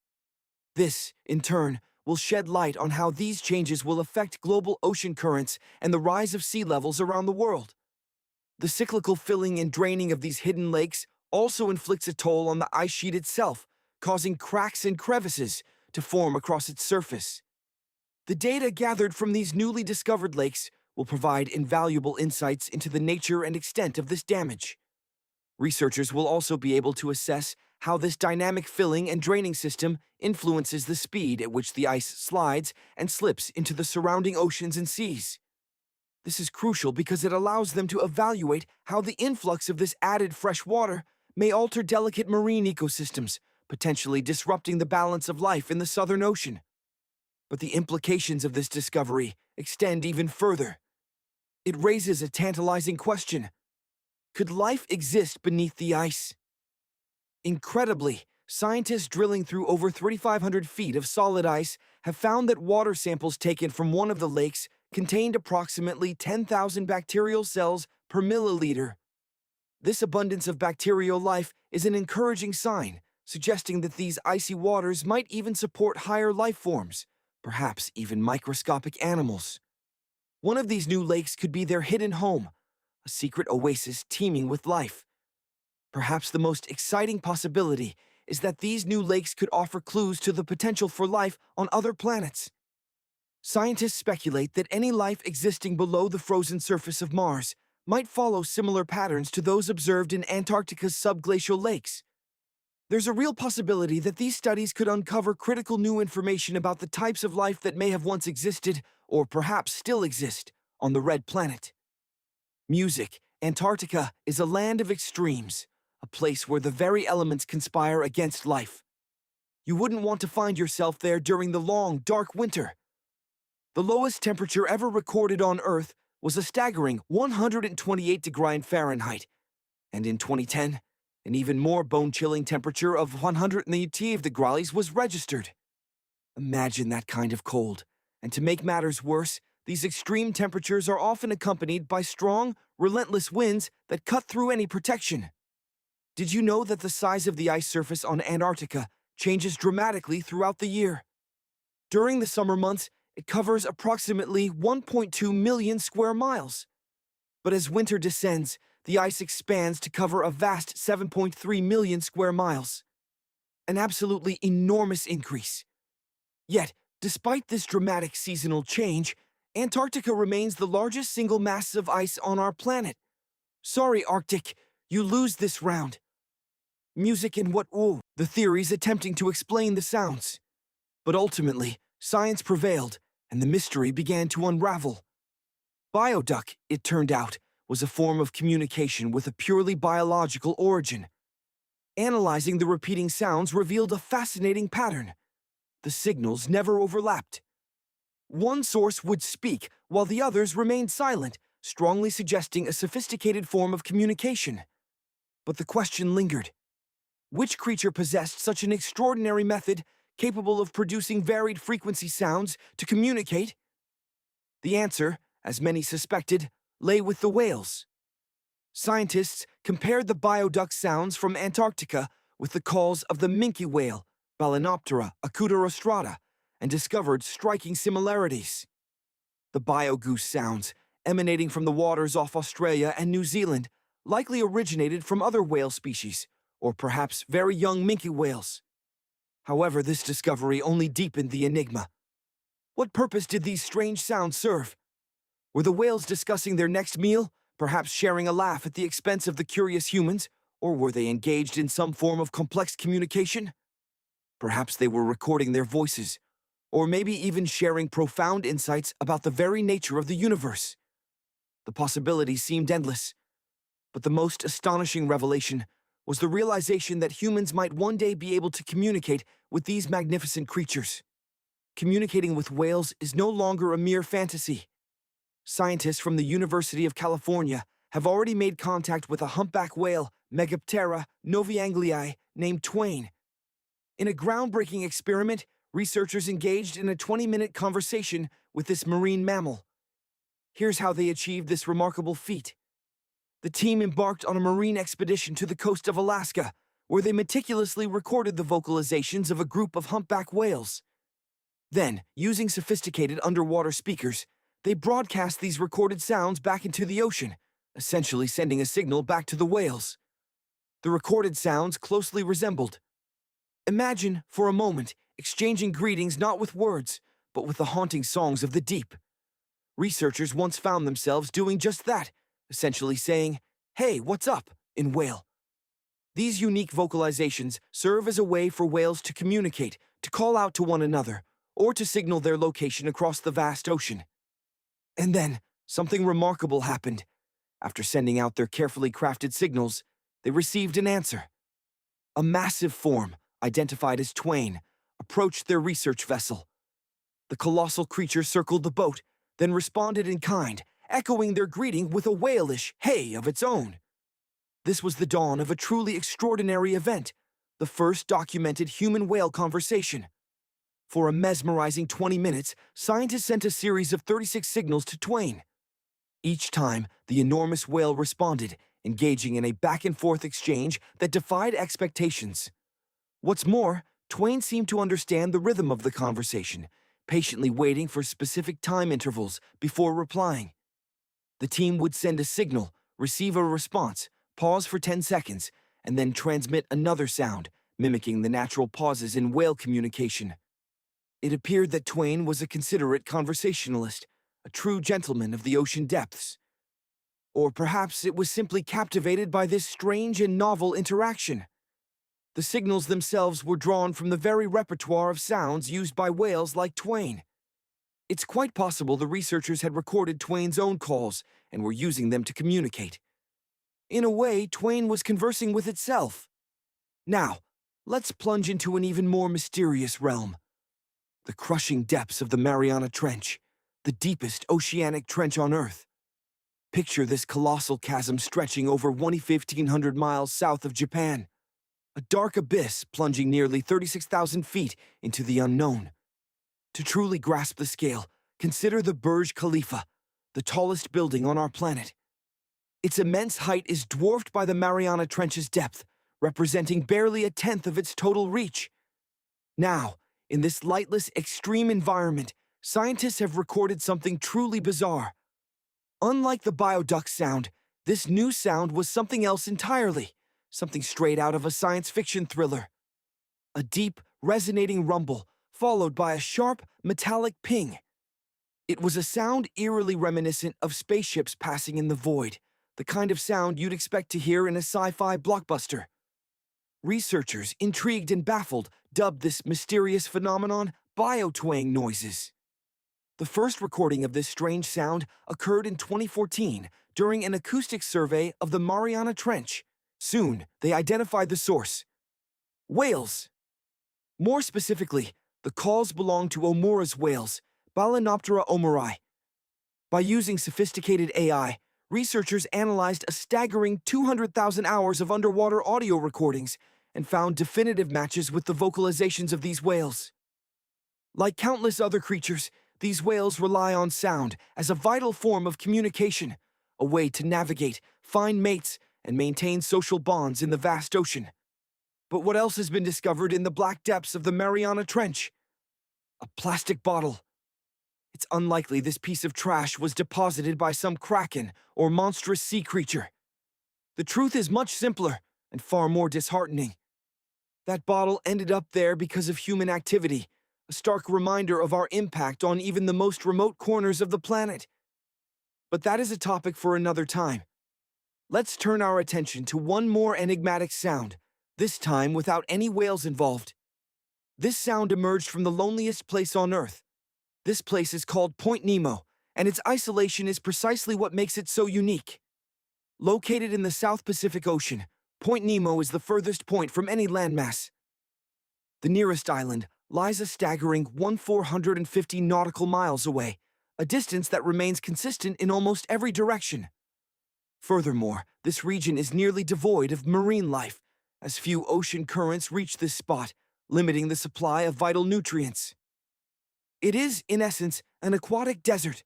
S1: This, in turn, will shed light on how these changes will affect global ocean currents and the rise of sea levels around the world. The cyclical filling and draining of these hidden lakes also inflicts a toll on the ice sheet itself, causing cracks and crevices to form across its surface. The data gathered from these newly discovered lakes will provide invaluable insights into the nature and extent of this damage. Researchers will also be able to assess how this dynamic filling and draining system influences the speed at which the ice slides and slips into the surrounding oceans and seas. This is crucial because it allows them to evaluate how the influx of this added fresh water may alter delicate marine ecosystems, potentially disrupting the balance of life in the Southern Ocean. But the implications of this discovery extend even further. It raises a tantalizing question. Could life exist beneath the ice? Incredibly, scientists drilling through over 3,500 feet of solid ice have found that water samples taken from one of the lakes contained approximately 10,000 bacterial cells per milliliter. This abundance of bacterial life is an encouraging sign, suggesting that these icy waters might even support higher life forms, perhaps even microscopic animals. One of these new lakes could be their hidden home, a secret oasis teeming with life. Perhaps the most exciting possibility is that these new lakes could offer clues to the potential for life on other planets. Scientists speculate that any life existing below the frozen surface of Mars might follow similar patterns to those observed in Antarctica's subglacial lakes. There's a real possibility that these studies could uncover critical new information about the types of life that may have once existed, or perhaps still exist, on the Red Planet. Music. Antarctica is a land of extremes, a place where the very elements conspire against life. You wouldn't want to find yourself there during the long, dark winter. The lowest temperature ever recorded on Earth was a staggering 128 degrees Fahrenheit, and in 2010, an even more bone-chilling temperature of 118 degrees was registered. Imagine that kind of cold, and to make matters worse, these extreme temperatures are often accompanied by strong, relentless winds that cut through any protection. Did you know that the size of the ice surface on Antarctica changes dramatically throughout the year? During the summer months, it covers approximately 1.2 million square miles. But as winter descends, the ice expands to cover a vast 7.3 million square miles. An absolutely enormous increase. Yet, despite this dramatic seasonal change, Antarctica remains the largest single mass of ice on our planet. Sorry, Arctic, you lose this round. Music and what? Oh, the theories attempting to explain the sounds. But ultimately, science prevailed, and the mystery began to unravel. Bioduck, it turned out, was a form of communication with a purely biological origin. Analyzing the repeating sounds revealed a fascinating pattern. The signals never overlapped. One source would speak while the others remained silent, strongly suggesting a sophisticated form of communication. But the question lingered. Which creature possessed such an extraordinary method capable of producing varied frequency sounds to communicate? The answer, as many suspected, lay with the whales. Scientists compared the bioduck sounds from Antarctica with the calls of the minke whale, Balænoptera acuta, and discovered striking similarities. The biogoose sounds, emanating from the waters off Australia and New Zealand, likely originated from other whale species, or perhaps very young minke whales. However, this discovery only deepened the enigma. What purpose did these strange sounds serve? Were the whales discussing their next meal, perhaps sharing a laugh at the expense of the curious humans, or were they engaged in some form of complex communication? Perhaps they were recording their voices, or maybe even sharing profound insights about the very nature of the universe. The possibilities seemed endless, but the most astonishing revelation was the realization that humans might one day be able to communicate with these magnificent creatures. Communicating with whales is no longer a mere fantasy. Scientists from the University of California have already made contact with a humpback whale, Megaptera novaeanglii, named Twain. In a groundbreaking experiment, researchers engaged in a 20-minute conversation with this marine mammal. Here's how they achieved this remarkable feat. The team embarked on a marine expedition to the coast of Alaska, where they meticulously recorded the vocalizations of a group of humpback whales. Then, using sophisticated underwater speakers, they broadcast these recorded sounds back into the ocean, essentially sending a signal back to the whales. The recorded sounds closely resembled. Imagine, for a moment, exchanging greetings not with words, but with the haunting songs of the deep. Researchers once found themselves doing just that, essentially saying, "Hey, what's up?" in whale. These unique vocalizations serve as a way for whales to communicate, to call out to one another, or to signal their location across the vast ocean. And then, something remarkable happened. After sending out their carefully crafted signals, they received an answer. A massive form, identified as Twain, approached their research vessel. The colossal creature circled the boat, then responded in kind, echoing their greeting with a whalish hey of its own. This was the dawn of a truly extraordinary event, the first documented human-whale conversation. For a mesmerizing 20 minutes, scientists sent a series of 36 signals to Twain. Each time, the enormous whale responded, engaging in a back-and-forth exchange that defied expectations. What's more, Twain seemed to understand the rhythm of the conversation, patiently waiting for specific time intervals before replying. The team would send a signal, receive a response, pause for 10 seconds, and then transmit another sound, mimicking the natural pauses in whale communication. It appeared that Twain was a considerate conversationalist, a true gentleman of the ocean depths. Or perhaps it was simply captivated by this strange and novel interaction. The signals themselves were drawn from the very repertoire of sounds used by whales like Twain. It's quite possible the researchers had recorded Twain's own calls and were using them to communicate. In a way, Twain was conversing with itself. Now, let's plunge into an even more mysterious realm. The crushing depths of the Mariana Trench, the deepest oceanic trench on Earth. Picture this colossal chasm stretching over 1,500 miles south of Japan. A dark abyss plunging nearly 36,000 feet into the unknown. To truly grasp the scale, consider the Burj Khalifa, the tallest building on our planet. Its immense height is dwarfed by the Mariana Trench's depth, representing barely a tenth of its total reach. Now, in this lightless, extreme environment, scientists have recorded something truly bizarre. Unlike the bioduck sound, this new sound was something else entirely, something straight out of a science fiction thriller. A deep, resonating rumble, followed by a sharp, metallic ping. It was a sound eerily reminiscent of spaceships passing in the void, the kind of sound you'd expect to hear in a sci-fi blockbuster. Researchers, intrigued and baffled, dubbed this mysterious phenomenon biotwang noises. The first recording of this strange sound occurred in 2014 during an acoustic survey of the Mariana Trench. Soon, they identified the source: whales. More specifically, the calls belonged to Omura's whales, Balanoptera omuri. By using sophisticated AI, researchers analyzed a staggering 200,000 hours of underwater audio recordings and found definitive matches with the vocalizations of these whales. Like countless other creatures, these whales rely on sound as a vital form of communication, a way to navigate, find mates, and maintain social bonds in the vast ocean. But what else has been discovered in the black depths of the Mariana Trench? A plastic bottle. It's unlikely this piece of trash was deposited by some kraken or monstrous sea creature. The truth is much simpler and far more disheartening. That bottle ended up there because of human activity, a stark reminder of our impact on even the most remote corners of the planet. But that is a topic for another time. Let's turn our attention to one more enigmatic sound, this time without any whales involved. This sound emerged from the loneliest place on Earth. This place is called Point Nemo, and its isolation is precisely what makes it so unique. Located in the South Pacific Ocean, Point Nemo is the furthest point from any landmass. The nearest island lies a staggering 1,450 nautical miles away, a distance that remains consistent in almost every direction. Furthermore, this region is nearly devoid of marine life, as few ocean currents reach this spot, limiting the supply of vital nutrients. It is, in essence, an aquatic desert.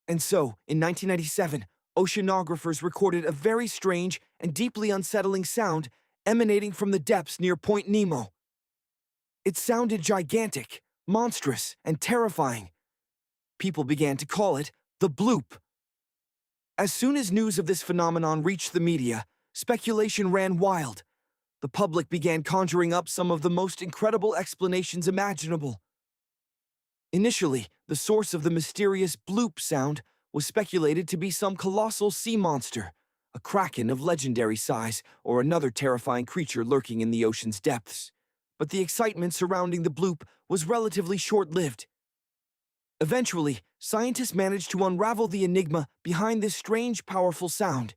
S1: And so, in 1997, oceanographers recorded a very strange and deeply unsettling sound emanating from the depths near Point Nemo. It sounded gigantic, monstrous, and terrifying. People began to call it the bloop. As soon as news of this phenomenon reached the media, speculation ran wild. The public began conjuring up some of the most incredible explanations imaginable. Initially, the source of the mysterious bloop sound was speculated to be some colossal sea monster, a kraken of legendary size, or another terrifying creature lurking in the ocean's depths. But the excitement surrounding the bloop was relatively short-lived. Eventually, scientists managed to unravel the enigma behind this strange, powerful sound.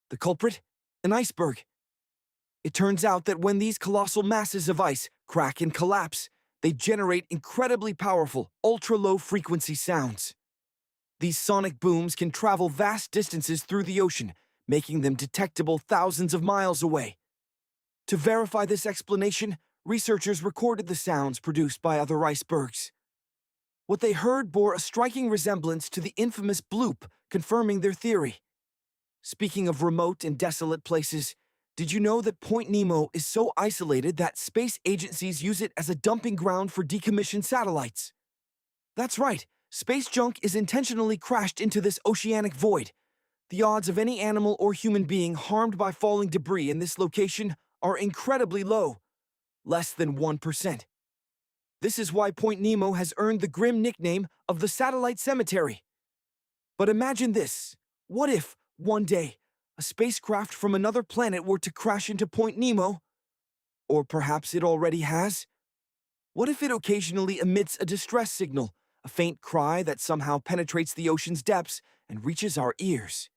S1: The culprit? An iceberg. It turns out that when these colossal masses of ice crack and collapse, they generate incredibly powerful, ultra-low frequency sounds. These sonic booms can travel vast distances through the ocean, making them detectable thousands of miles away. To verify this explanation, researchers recorded the sounds produced by other icebergs. What they heard bore a striking resemblance to the infamous bloop, confirming their theory. Speaking of remote and desolate places, did you know that Point Nemo is so isolated that space agencies use it as a dumping ground for decommissioned satellites? That's right, space junk is intentionally crashed into this oceanic void. The odds of any animal or human being harmed by falling debris in this location are incredibly low, less than 1%. This is why Point Nemo has earned the grim nickname of the Satellite Cemetery. But imagine this. What if, one day, a spacecraft from another planet were to crash into Point Nemo? Or perhaps it already has? What if it occasionally emits a distress signal, a faint cry that somehow penetrates the ocean's depths and reaches our ears?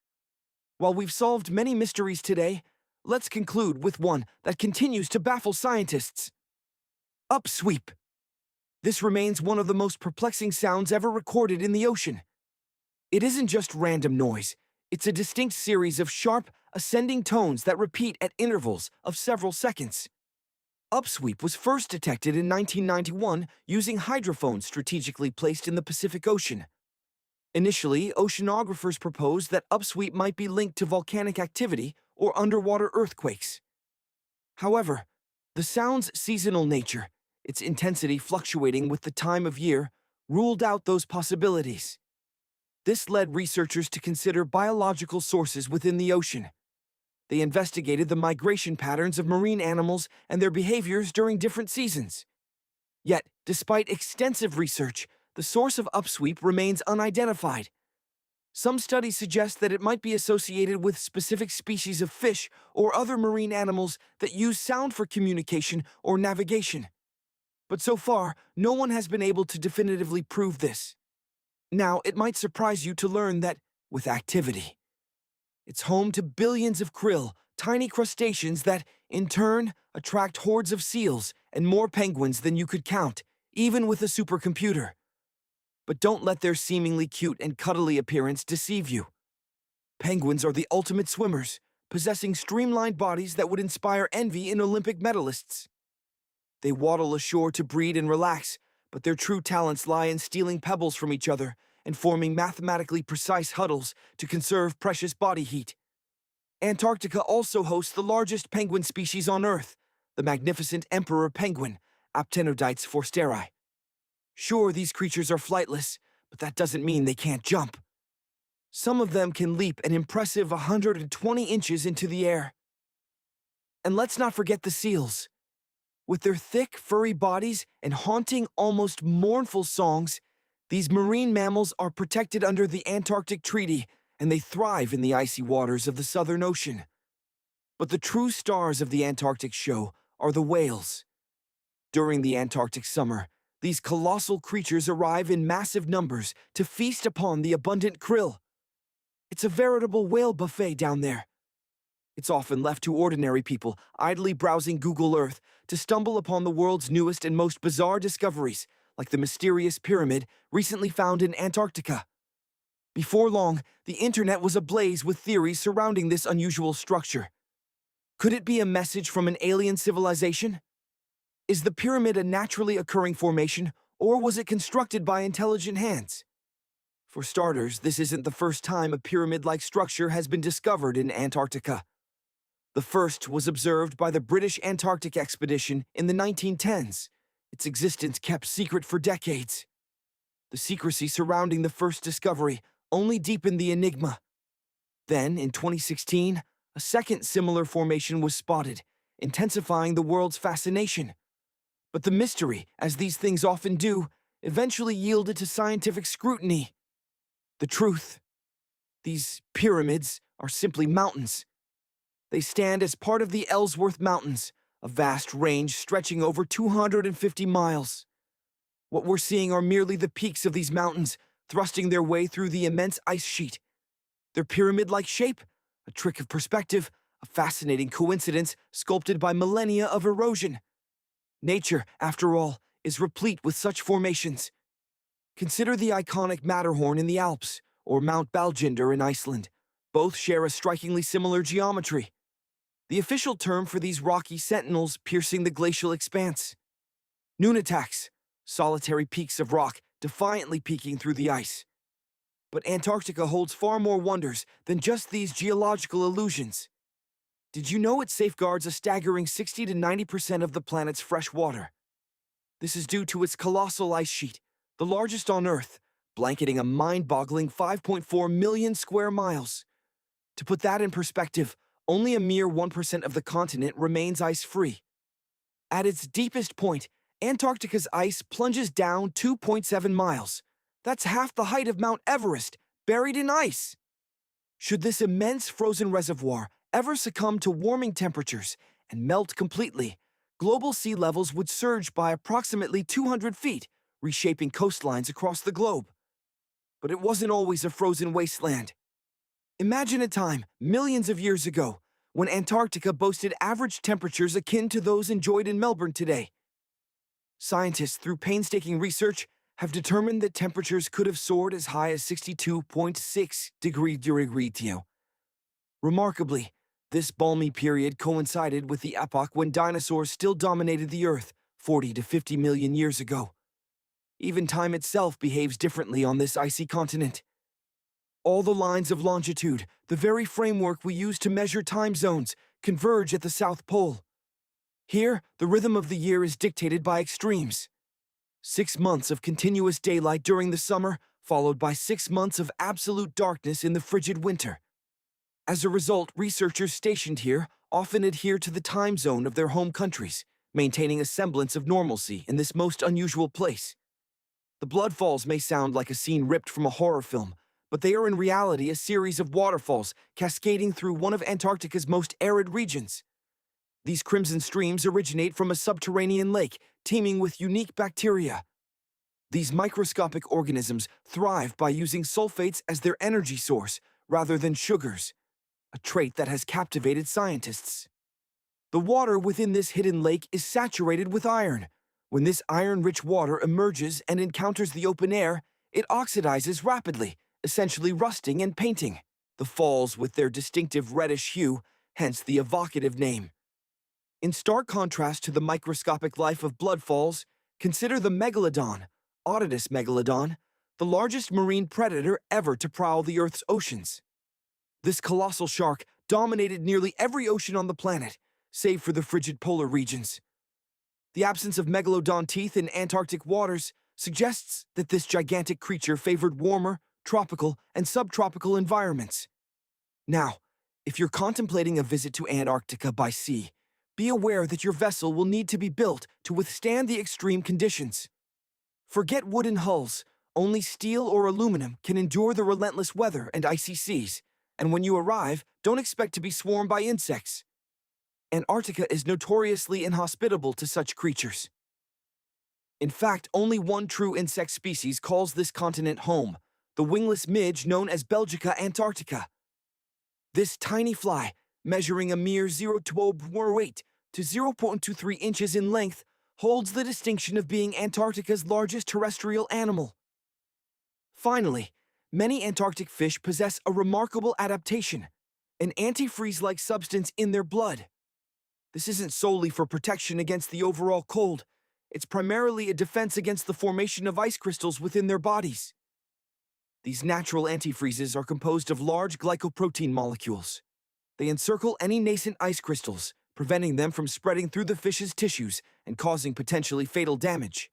S1: While we've solved many mysteries today, let's conclude with one that continues to baffle scientists. Upsweep. This remains one of the most perplexing sounds ever recorded in the ocean. It isn't just random noise. It's a distinct series of sharp, ascending tones that repeat at intervals of several seconds. Upsweep was first detected in 1991 using hydrophones strategically placed in the Pacific Ocean. Initially, oceanographers proposed that upsweep might be linked to volcanic activity or underwater earthquakes. However, the sound's seasonal nature, its intensity fluctuating with the time of year, ruled out those possibilities. This led researchers to consider biological sources within the ocean. They investigated the migration patterns of marine animals and their behaviors during different seasons. Yet, despite extensive research, the source of upsweep remains unidentified. Some studies suggest that it might be associated with specific species of fish or other marine animals that use sound for communication or navigation. But so far, no one has been able to definitively prove this. Now, it might surprise you to learn that, with activity, it's home to billions of krill, tiny crustaceans that, in turn, attract hordes of seals and more penguins than you could count, even with a supercomputer. But don't let their seemingly cute and cuddly appearance deceive you. Penguins are the ultimate swimmers, possessing streamlined bodies that would inspire envy in Olympic medalists. They waddle ashore to breed and relax, but their true talents lie in stealing pebbles from each other and forming mathematically precise huddles to conserve precious body heat. Antarctica also hosts the largest penguin species on Earth, the magnificent emperor penguin, Aptenodytes forsteri. Sure, these creatures are flightless, but that doesn't mean they can't jump. Some of them can leap an impressive 120 inches into the air. And let's not forget the seals. With their thick, furry bodies and haunting, almost mournful songs, these marine mammals are protected under the Antarctic Treaty, and they thrive in the icy waters of the Southern Ocean. But the true stars of the Antarctic show are the whales. During the Antarctic summer, these colossal creatures arrive in massive numbers to feast upon the abundant krill. It's a veritable whale buffet down there. It's often left to ordinary people, idly browsing Google Earth, to stumble upon the world's newest and most bizarre discoveries, like the mysterious pyramid recently found in Antarctica. Before long, the internet was ablaze with theories surrounding this unusual structure. Could it be a message from an alien civilization? Is the pyramid a naturally occurring formation, or was it constructed by intelligent hands? For starters, this isn't the first time a pyramid-like structure has been discovered in Antarctica. The first was observed by the British Antarctic expedition in the 1910s, its existence kept secret for decades. The secrecy surrounding the first discovery only deepened the enigma. Then, in 2016, a second similar formation was spotted, intensifying the world's fascination. But the mystery, as these things often do, eventually yielded to scientific scrutiny. The truth: these pyramids are simply mountains. They stand as part of the Ellsworth Mountains, a vast range stretching over 250 miles. What we're seeing are merely the peaks of these mountains, thrusting their way through the immense ice sheet. Their pyramid-like shape, a trick of perspective, a fascinating coincidence sculpted by millennia of erosion. Nature, after all, is replete with such formations. Consider the iconic Matterhorn in the Alps, or Mount Balginder in Iceland. Both share a strikingly similar geometry. The official term for these rocky sentinels piercing the glacial expanse. Nunataks, solitary peaks of rock defiantly peeking through the ice. But Antarctica holds far more wonders than just these geological illusions. Did you know it safeguards a staggering 60 to 90% of the planet's fresh water? This is due to its colossal ice sheet, the largest on Earth, blanketing a mind-boggling 5.4 million square miles. To put that in perspective, only a mere 1% of the continent remains ice-free. At its deepest point, Antarctica's ice plunges down 2.7 miles. That's half the height of Mount Everest, buried in ice. Should this immense frozen reservoir ever succumb to warming temperatures and melt completely, global sea levels would surge by approximately 200 feet, reshaping coastlines across the globe. But it wasn't always a frozen wasteland. Imagine a time, millions of years ago, when Antarctica boasted average temperatures akin to those enjoyed in Melbourne today. Scientists, through painstaking research, have determined that temperatures could have soared as high as 62.6 degrees Celsius. Remarkably, this balmy period coincided with the epoch when dinosaurs still dominated the Earth 40 to 50 million years ago. Even time itself behaves differently on this icy continent. All the lines of longitude, the very framework we use to measure time zones, converge at the South Pole. Here, the rhythm of the year is dictated by extremes. 6 months of continuous daylight during the summer, followed by 6 months of absolute darkness in the frigid winter. As a result, researchers stationed here often adhere to the time zone of their home countries, maintaining a semblance of normalcy in this most unusual place. The Bloodfalls may sound like a scene ripped from a horror film, but they are in reality a series of waterfalls cascading through one of Antarctica's most arid regions. These crimson streams originate from a subterranean lake teeming with unique bacteria. These microscopic organisms thrive by using sulfates as their energy source rather than sugars, a trait that has captivated scientists. The water within this hidden lake is saturated with iron. When this iron-rich water emerges and encounters the open air, it oxidizes rapidly, essentially rusting and painting. The falls with their distinctive reddish hue, hence the evocative name. In stark contrast to the microscopic life of Bloodfalls, consider the megalodon, Otodus megalodon, the largest marine predator ever to prowl the Earth's oceans. This colossal shark dominated nearly every ocean on the planet, save for the frigid polar regions. The absence of megalodon teeth in Antarctic waters suggests that this gigantic creature favored warmer, tropical, and subtropical environments. Now, if you're contemplating a visit to Antarctica by sea, be aware that your vessel will need to be built to withstand the extreme conditions. Forget wooden hulls. Only steel or aluminum can endure the relentless weather and icy seas, and when you arrive, don't expect to be swarmed by insects. Antarctica is notoriously inhospitable to such creatures. In fact, only one true insect species calls this continent home, the wingless midge known as Belgica antarctica. This tiny fly, measuring a mere 0.28 to 0.23 inches in length, holds the distinction of being Antarctica's largest terrestrial animal. Finally, many Antarctic fish possess a remarkable adaptation, an antifreeze-like substance in their blood. This isn't solely for protection against the overall cold. It's primarily a defense against the formation of ice crystals within their bodies. These natural antifreezes are composed of large glycoprotein molecules. They encircle any nascent ice crystals, preventing them from spreading through the fish's tissues and causing potentially fatal damage.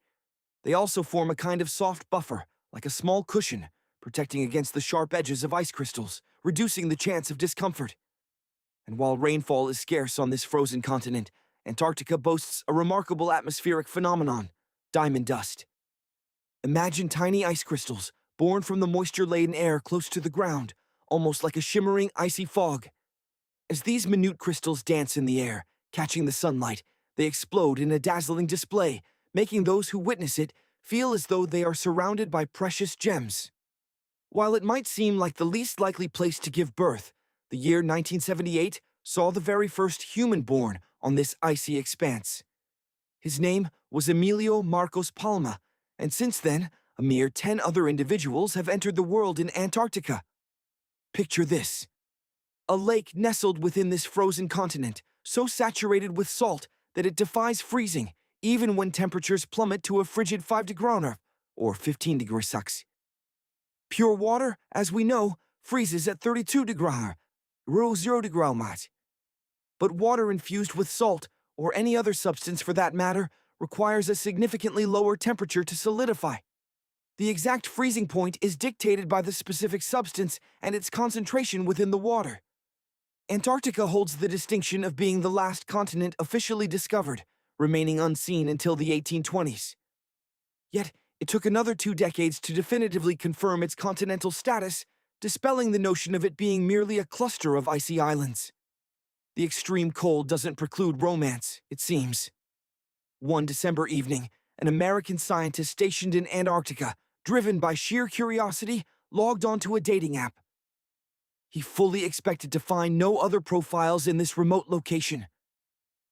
S1: They also form a kind of soft buffer, like a small cushion, protecting against the sharp edges of ice crystals, reducing the chance of discomfort. And while rainfall is scarce on this frozen continent, Antarctica boasts a remarkable atmospheric phenomenon: diamond dust. Imagine tiny ice crystals, born from the moisture-laden air close to the ground, almost like a shimmering icy fog. As these minute crystals dance in the air, catching the sunlight, they explode in a dazzling display, making those who witness it feel as though they are surrounded by precious gems. While it might seem like the least likely place to give birth, the year 1978 saw the very first human born on this icy expanse. His name was Emilio Marcos Palma, and since then, a mere 10 other individuals have entered the world in Antarctica. Picture this: a lake nestled within this frozen continent, so saturated with salt that it defies freezing, even when temperatures plummet to a frigid 5 degrees or 15 degrees Celsius. Pure water, as we know, freezes at 32 degrees, 0 degrees. But water infused with salt, or any other substance for that matter, requires a significantly lower temperature to solidify. The exact freezing point is dictated by the specific substance and its concentration within the water. Antarctica holds the distinction of being the last continent officially discovered, remaining unseen until the 1820s. Yet, it took another 2 decades to definitively confirm its continental status, dispelling the notion of it being merely a cluster of icy islands. The extreme cold doesn't preclude romance, it seems. One December evening, an American scientist stationed in Antarctica, driven by sheer curiosity, logged onto a dating app. He fully expected to find no other profiles in this remote location.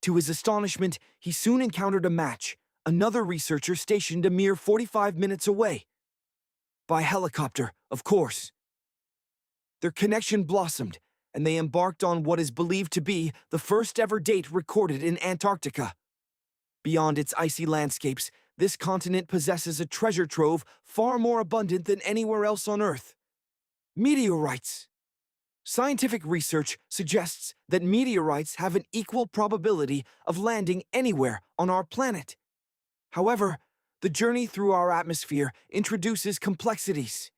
S1: To his astonishment, he soon encountered a match: another researcher stationed a mere 45 minutes away. By helicopter, of course. Their connection blossomed, and they embarked on what is believed to be the first ever date recorded in Antarctica. Beyond its icy landscapes, this continent possesses a treasure trove far more abundant than anywhere else on Earth: meteorites. Scientific research suggests that meteorites have an equal probability of landing anywhere on our planet. However, the journey through our atmosphere introduces complexities.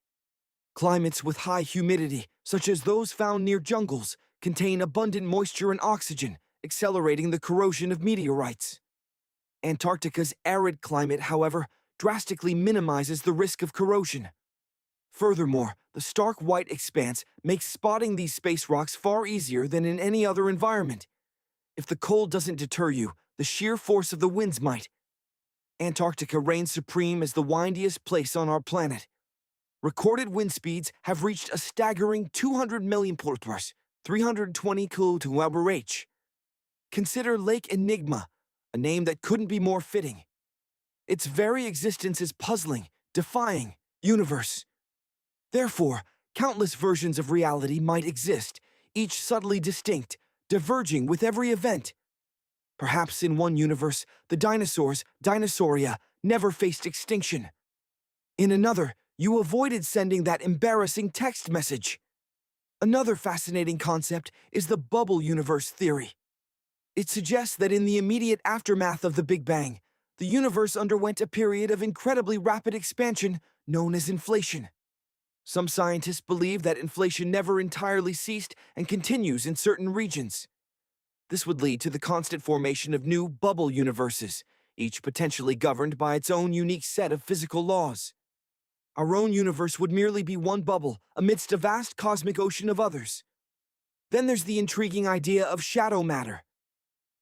S1: Climates with high humidity, such as those found near jungles, contain abundant moisture and oxygen, accelerating the corrosion of meteorites. Antarctica's arid climate, however, drastically minimizes the risk of corrosion. Furthermore, the stark white expanse makes spotting these space rocks far easier than in any other environment. If the cold doesn't deter you, the sheer force of the winds might. Antarctica reigns supreme as the windiest place on our planet. Recorded wind speeds have reached a staggering 200 million km/h, 320 km/h. Consider Lake Enigma, a name that couldn't be more fitting. Its very existence is puzzling, defying, universe. Therefore, countless versions of reality might exist, each subtly distinct, diverging with every event. Perhaps in one universe, the dinosaurs, Dinosauria, never faced extinction. In another, you avoided sending that embarrassing text message. Another fascinating concept is the bubble universe theory. It suggests that in the immediate aftermath of the Big Bang, the universe underwent a period of incredibly rapid expansion known as inflation. Some scientists believe that inflation never entirely ceased and continues in certain regions. This would lead to the constant formation of new bubble universes, each potentially governed by its own unique set of physical laws. Our own universe would merely be one bubble amidst a vast cosmic ocean of others. Then there's the intriguing idea of shadow matter.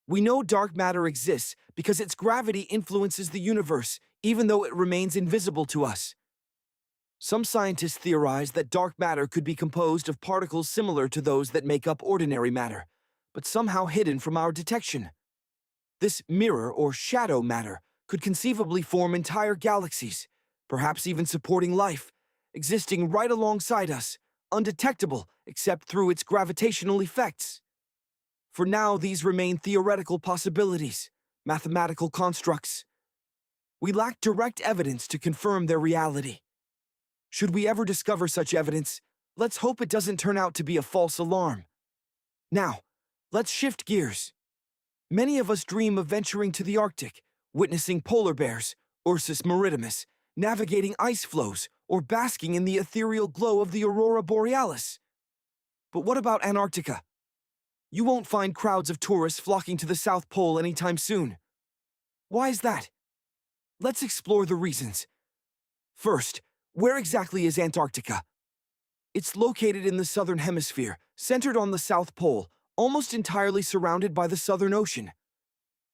S1: We know dark matter exists because its gravity influences the universe, even though it remains invisible to us. Some scientists theorize that dark matter could be composed of particles similar to those that make up ordinary matter, but somehow hidden from our detection. This mirror or shadow matter could conceivably form entire galaxies, perhaps even supporting life, existing right alongside us, undetectable except through its gravitational effects. For now, these remain theoretical possibilities, mathematical constructs. We lack direct evidence to confirm their reality. Should we ever discover such evidence, let's hope it doesn't turn out to be a false alarm. Now, let's shift gears. Many of us dream of venturing to the Arctic, witnessing polar bears, Ursus maritimus, navigating ice floes, or basking in the ethereal glow of the aurora borealis. But what about Antarctica? You won't find crowds of tourists flocking to the South Pole anytime soon. Why is that? Let's explore the reasons. First, where exactly is Antarctica? It's located in the southern hemisphere, centered on the South Pole, almost entirely surrounded by the Southern Ocean.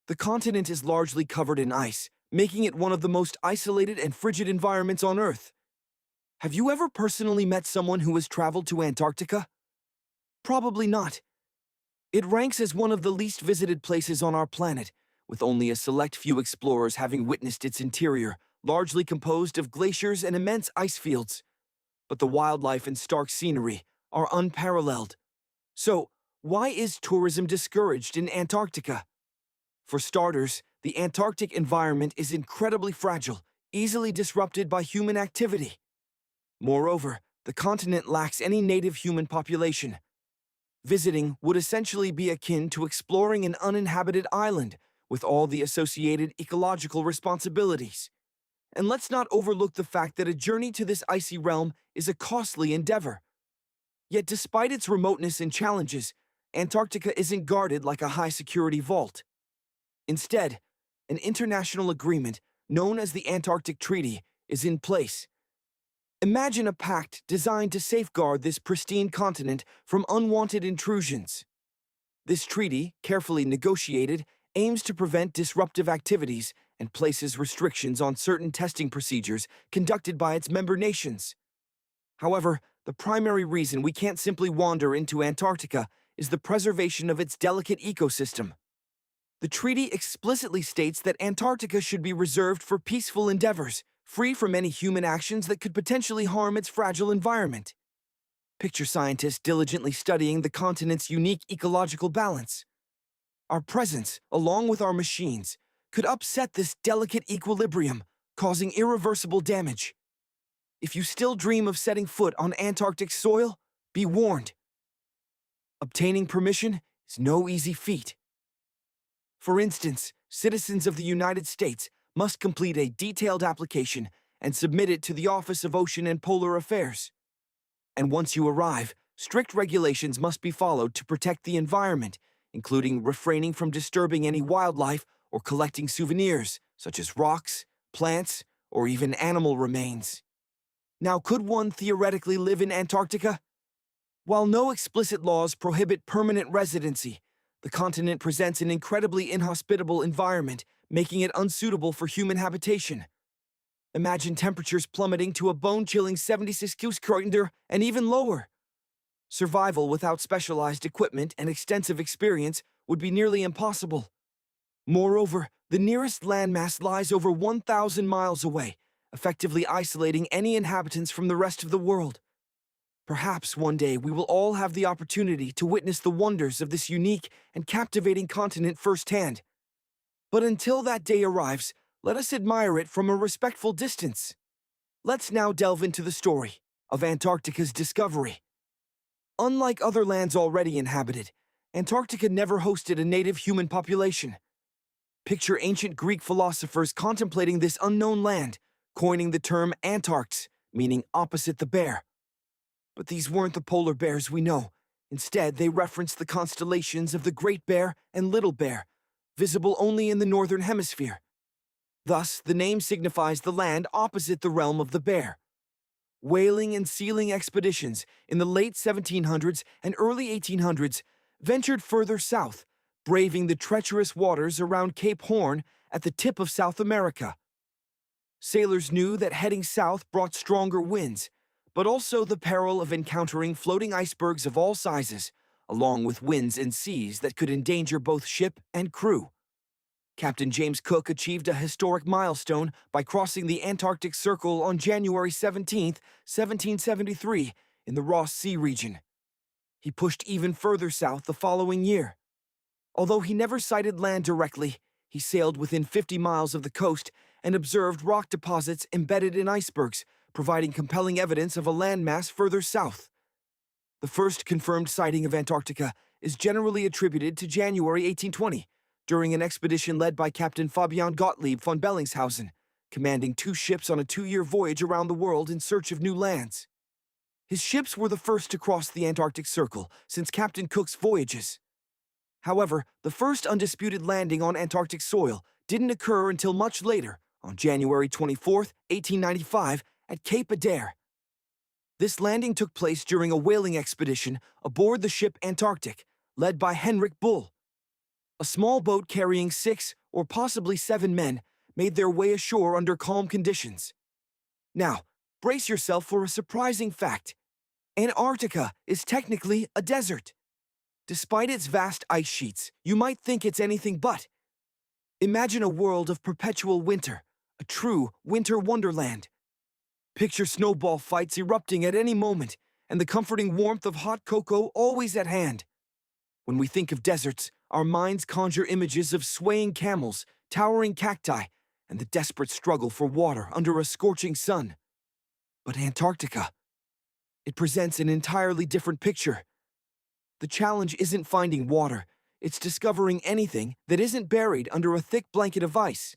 S1: The continent is largely covered in ice, making it one of the most isolated and frigid environments on Earth. Have you ever personally met someone who has traveled to Antarctica? Probably not. It ranks as one of the least visited places on our planet, with only a select few explorers having witnessed its interior, largely composed of glaciers and immense ice fields. But the wildlife and stark scenery are unparalleled. So, why is tourism discouraged in Antarctica? For starters, the Antarctic environment is incredibly fragile, easily disrupted by human activity. Moreover, the continent lacks any native human population. Visiting would essentially be akin to exploring an uninhabited island, with all the associated ecological responsibilities. And let's not overlook the fact that a journey to this icy realm is a costly endeavor. Yet despite its remoteness and challenges, Antarctica isn't guarded like a high-security vault. Instead, an international agreement, known as the Antarctic Treaty, is in place. Imagine a pact designed to safeguard this pristine continent from unwanted intrusions. This treaty, carefully negotiated, aims to prevent disruptive activities and places restrictions on certain testing procedures conducted by its member nations. However, the primary reason we can't simply wander into Antarctica is the preservation of its delicate ecosystem. The treaty explicitly states that Antarctica should be reserved for peaceful endeavors, free from any human actions that could potentially harm its fragile environment. Picture scientists diligently studying the continent's unique ecological balance. Our presence, along with our machines, could upset this delicate equilibrium, causing irreversible damage. If you still dream of setting foot on Antarctic soil, be warned. Obtaining permission is no easy feat. For instance, citizens of the United States must complete a detailed application and submit it to the Office of Ocean and Polar Affairs. And once you arrive, strict regulations must be followed to protect the environment, including refraining from disturbing any wildlife or collecting souvenirs, such as rocks, plants, or even animal remains. Now, could one theoretically live in Antarctica? While no explicit laws prohibit permanent residency, the continent presents an incredibly inhospitable environment, making it unsuitable for human habitation. Imagine temperatures plummeting to a bone-chilling 76 Celsius and even lower. Survival without specialized equipment and extensive experience would be nearly impossible. Moreover, the nearest landmass lies over 1,000 miles away, effectively isolating any inhabitants from the rest of the world. Perhaps one day we will all have the opportunity to witness the wonders of this unique and captivating continent firsthand. But until that day arrives, let us admire it from a respectful distance. Let's now delve into the story of Antarctica's discovery. Unlike other lands already inhabited, Antarctica never hosted a native human population. Picture ancient Greek philosophers contemplating this unknown land, coining the term Antarcts, meaning opposite the bear. But these weren't the polar bears we know. Instead, they referenced the constellations of the Great Bear and Little Bear, visible only in the northern hemisphere. Thus, the name signifies the land opposite the realm of the bear. Whaling and sealing expeditions in the late 1700s and early 1800s ventured further south, braving the treacherous waters around Cape Horn at the tip of South America. Sailors knew that heading south brought stronger winds, but also the peril of encountering floating icebergs of all sizes, along with winds and seas that could endanger both ship and crew. Captain James Cook achieved a historic milestone by crossing the Antarctic Circle on January 17, 1773, in the Ross Sea region. He pushed even further south the following year. Although he never sighted land directly, he sailed within 50 miles of the coast and observed rock deposits embedded in icebergs, providing compelling evidence of a landmass further south. The first confirmed sighting of Antarctica is generally attributed to January 1820, during an expedition led by Captain Fabian Gottlieb von Bellingshausen, commanding 2 ships on a 2-year voyage around the world in search of new lands. His ships were the first to cross the Antarctic Circle since Captain Cook's voyages. However, the first undisputed landing on Antarctic soil didn't occur until much later, on January 24, 1895, at Cape Adare. This landing took place during a whaling expedition aboard the ship Antarctic, led by Henrik Bull. A small boat carrying 6 or possibly 7 men made their way ashore under calm conditions. Now, brace yourself for a surprising fact. Antarctica is technically a desert. Despite its vast ice sheets, you might think it's anything but. Imagine a world of perpetual winter, a true winter wonderland. Picture snowball fights erupting at any moment, and the comforting warmth of hot cocoa always at hand. When we think of deserts, our minds conjure images of swaying camels, towering cacti, and the desperate struggle for water under a scorching sun. But Antarctica, it presents an entirely different picture. The challenge isn't finding water, it's discovering anything that isn't buried under a thick blanket of ice.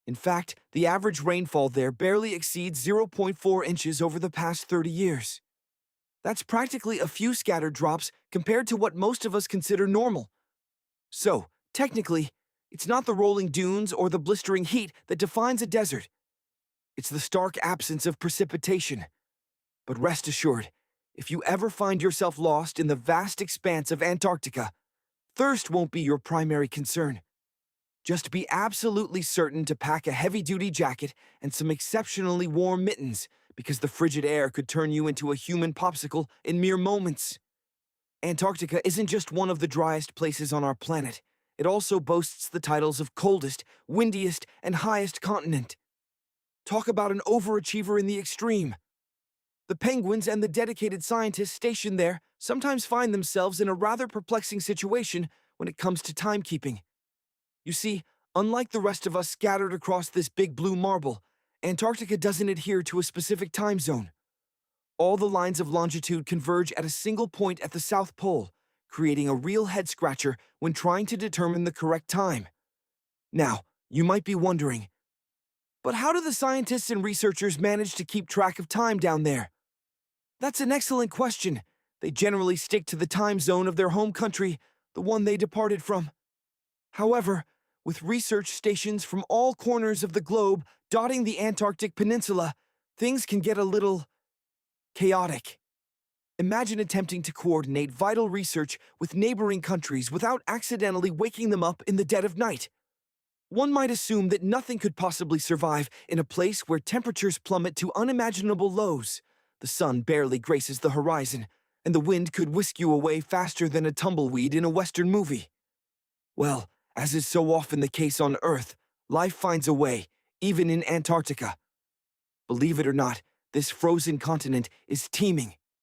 S1: In fact, the average rainfall there barely exceeds 0.4 inches over the past 30 years. That's practically a few scattered drops compared to what most of us consider normal. So, technically, it's not the rolling dunes or the blistering heat that defines a desert. It's the stark absence of precipitation. But rest assured, if you ever find yourself lost in the vast expanse of Antarctica, thirst won't be your primary concern. Just be absolutely certain to pack a heavy-duty jacket and some exceptionally warm mittens, because the frigid air could turn you into a human popsicle in mere moments. Antarctica isn't just one of the driest places on our planet. It also boasts the titles of coldest, windiest, and highest continent. Talk about an overachiever in the extreme. The penguins and the dedicated scientists stationed there sometimes find themselves in a rather perplexing situation when it comes to timekeeping. You see, unlike the rest of us scattered across this big blue marble, Antarctica doesn't adhere to a specific time zone. All the lines of longitude converge at a single point at the South Pole, creating a real head-scratcher when trying to determine the correct time. Now, you might be wondering, but how do the scientists and researchers manage to keep track of time down there? That's an excellent question. They generally stick to the time zone of their home country, the one they departed from. However, with research stations from all corners of the globe dotting the Antarctic Peninsula, things can get a little chaotic. Imagine attempting to coordinate vital research with neighboring countries without accidentally waking them up in the dead of night. One might assume that nothing could possibly survive in a place where temperatures plummet to unimaginable lows. The sun barely graces the horizon, and the wind could whisk you away faster than a tumbleweed in a Western movie. Well, as is so often the case on Earth, life finds a way, even in Antarctica. Believe it or not, this frozen continent is teeming.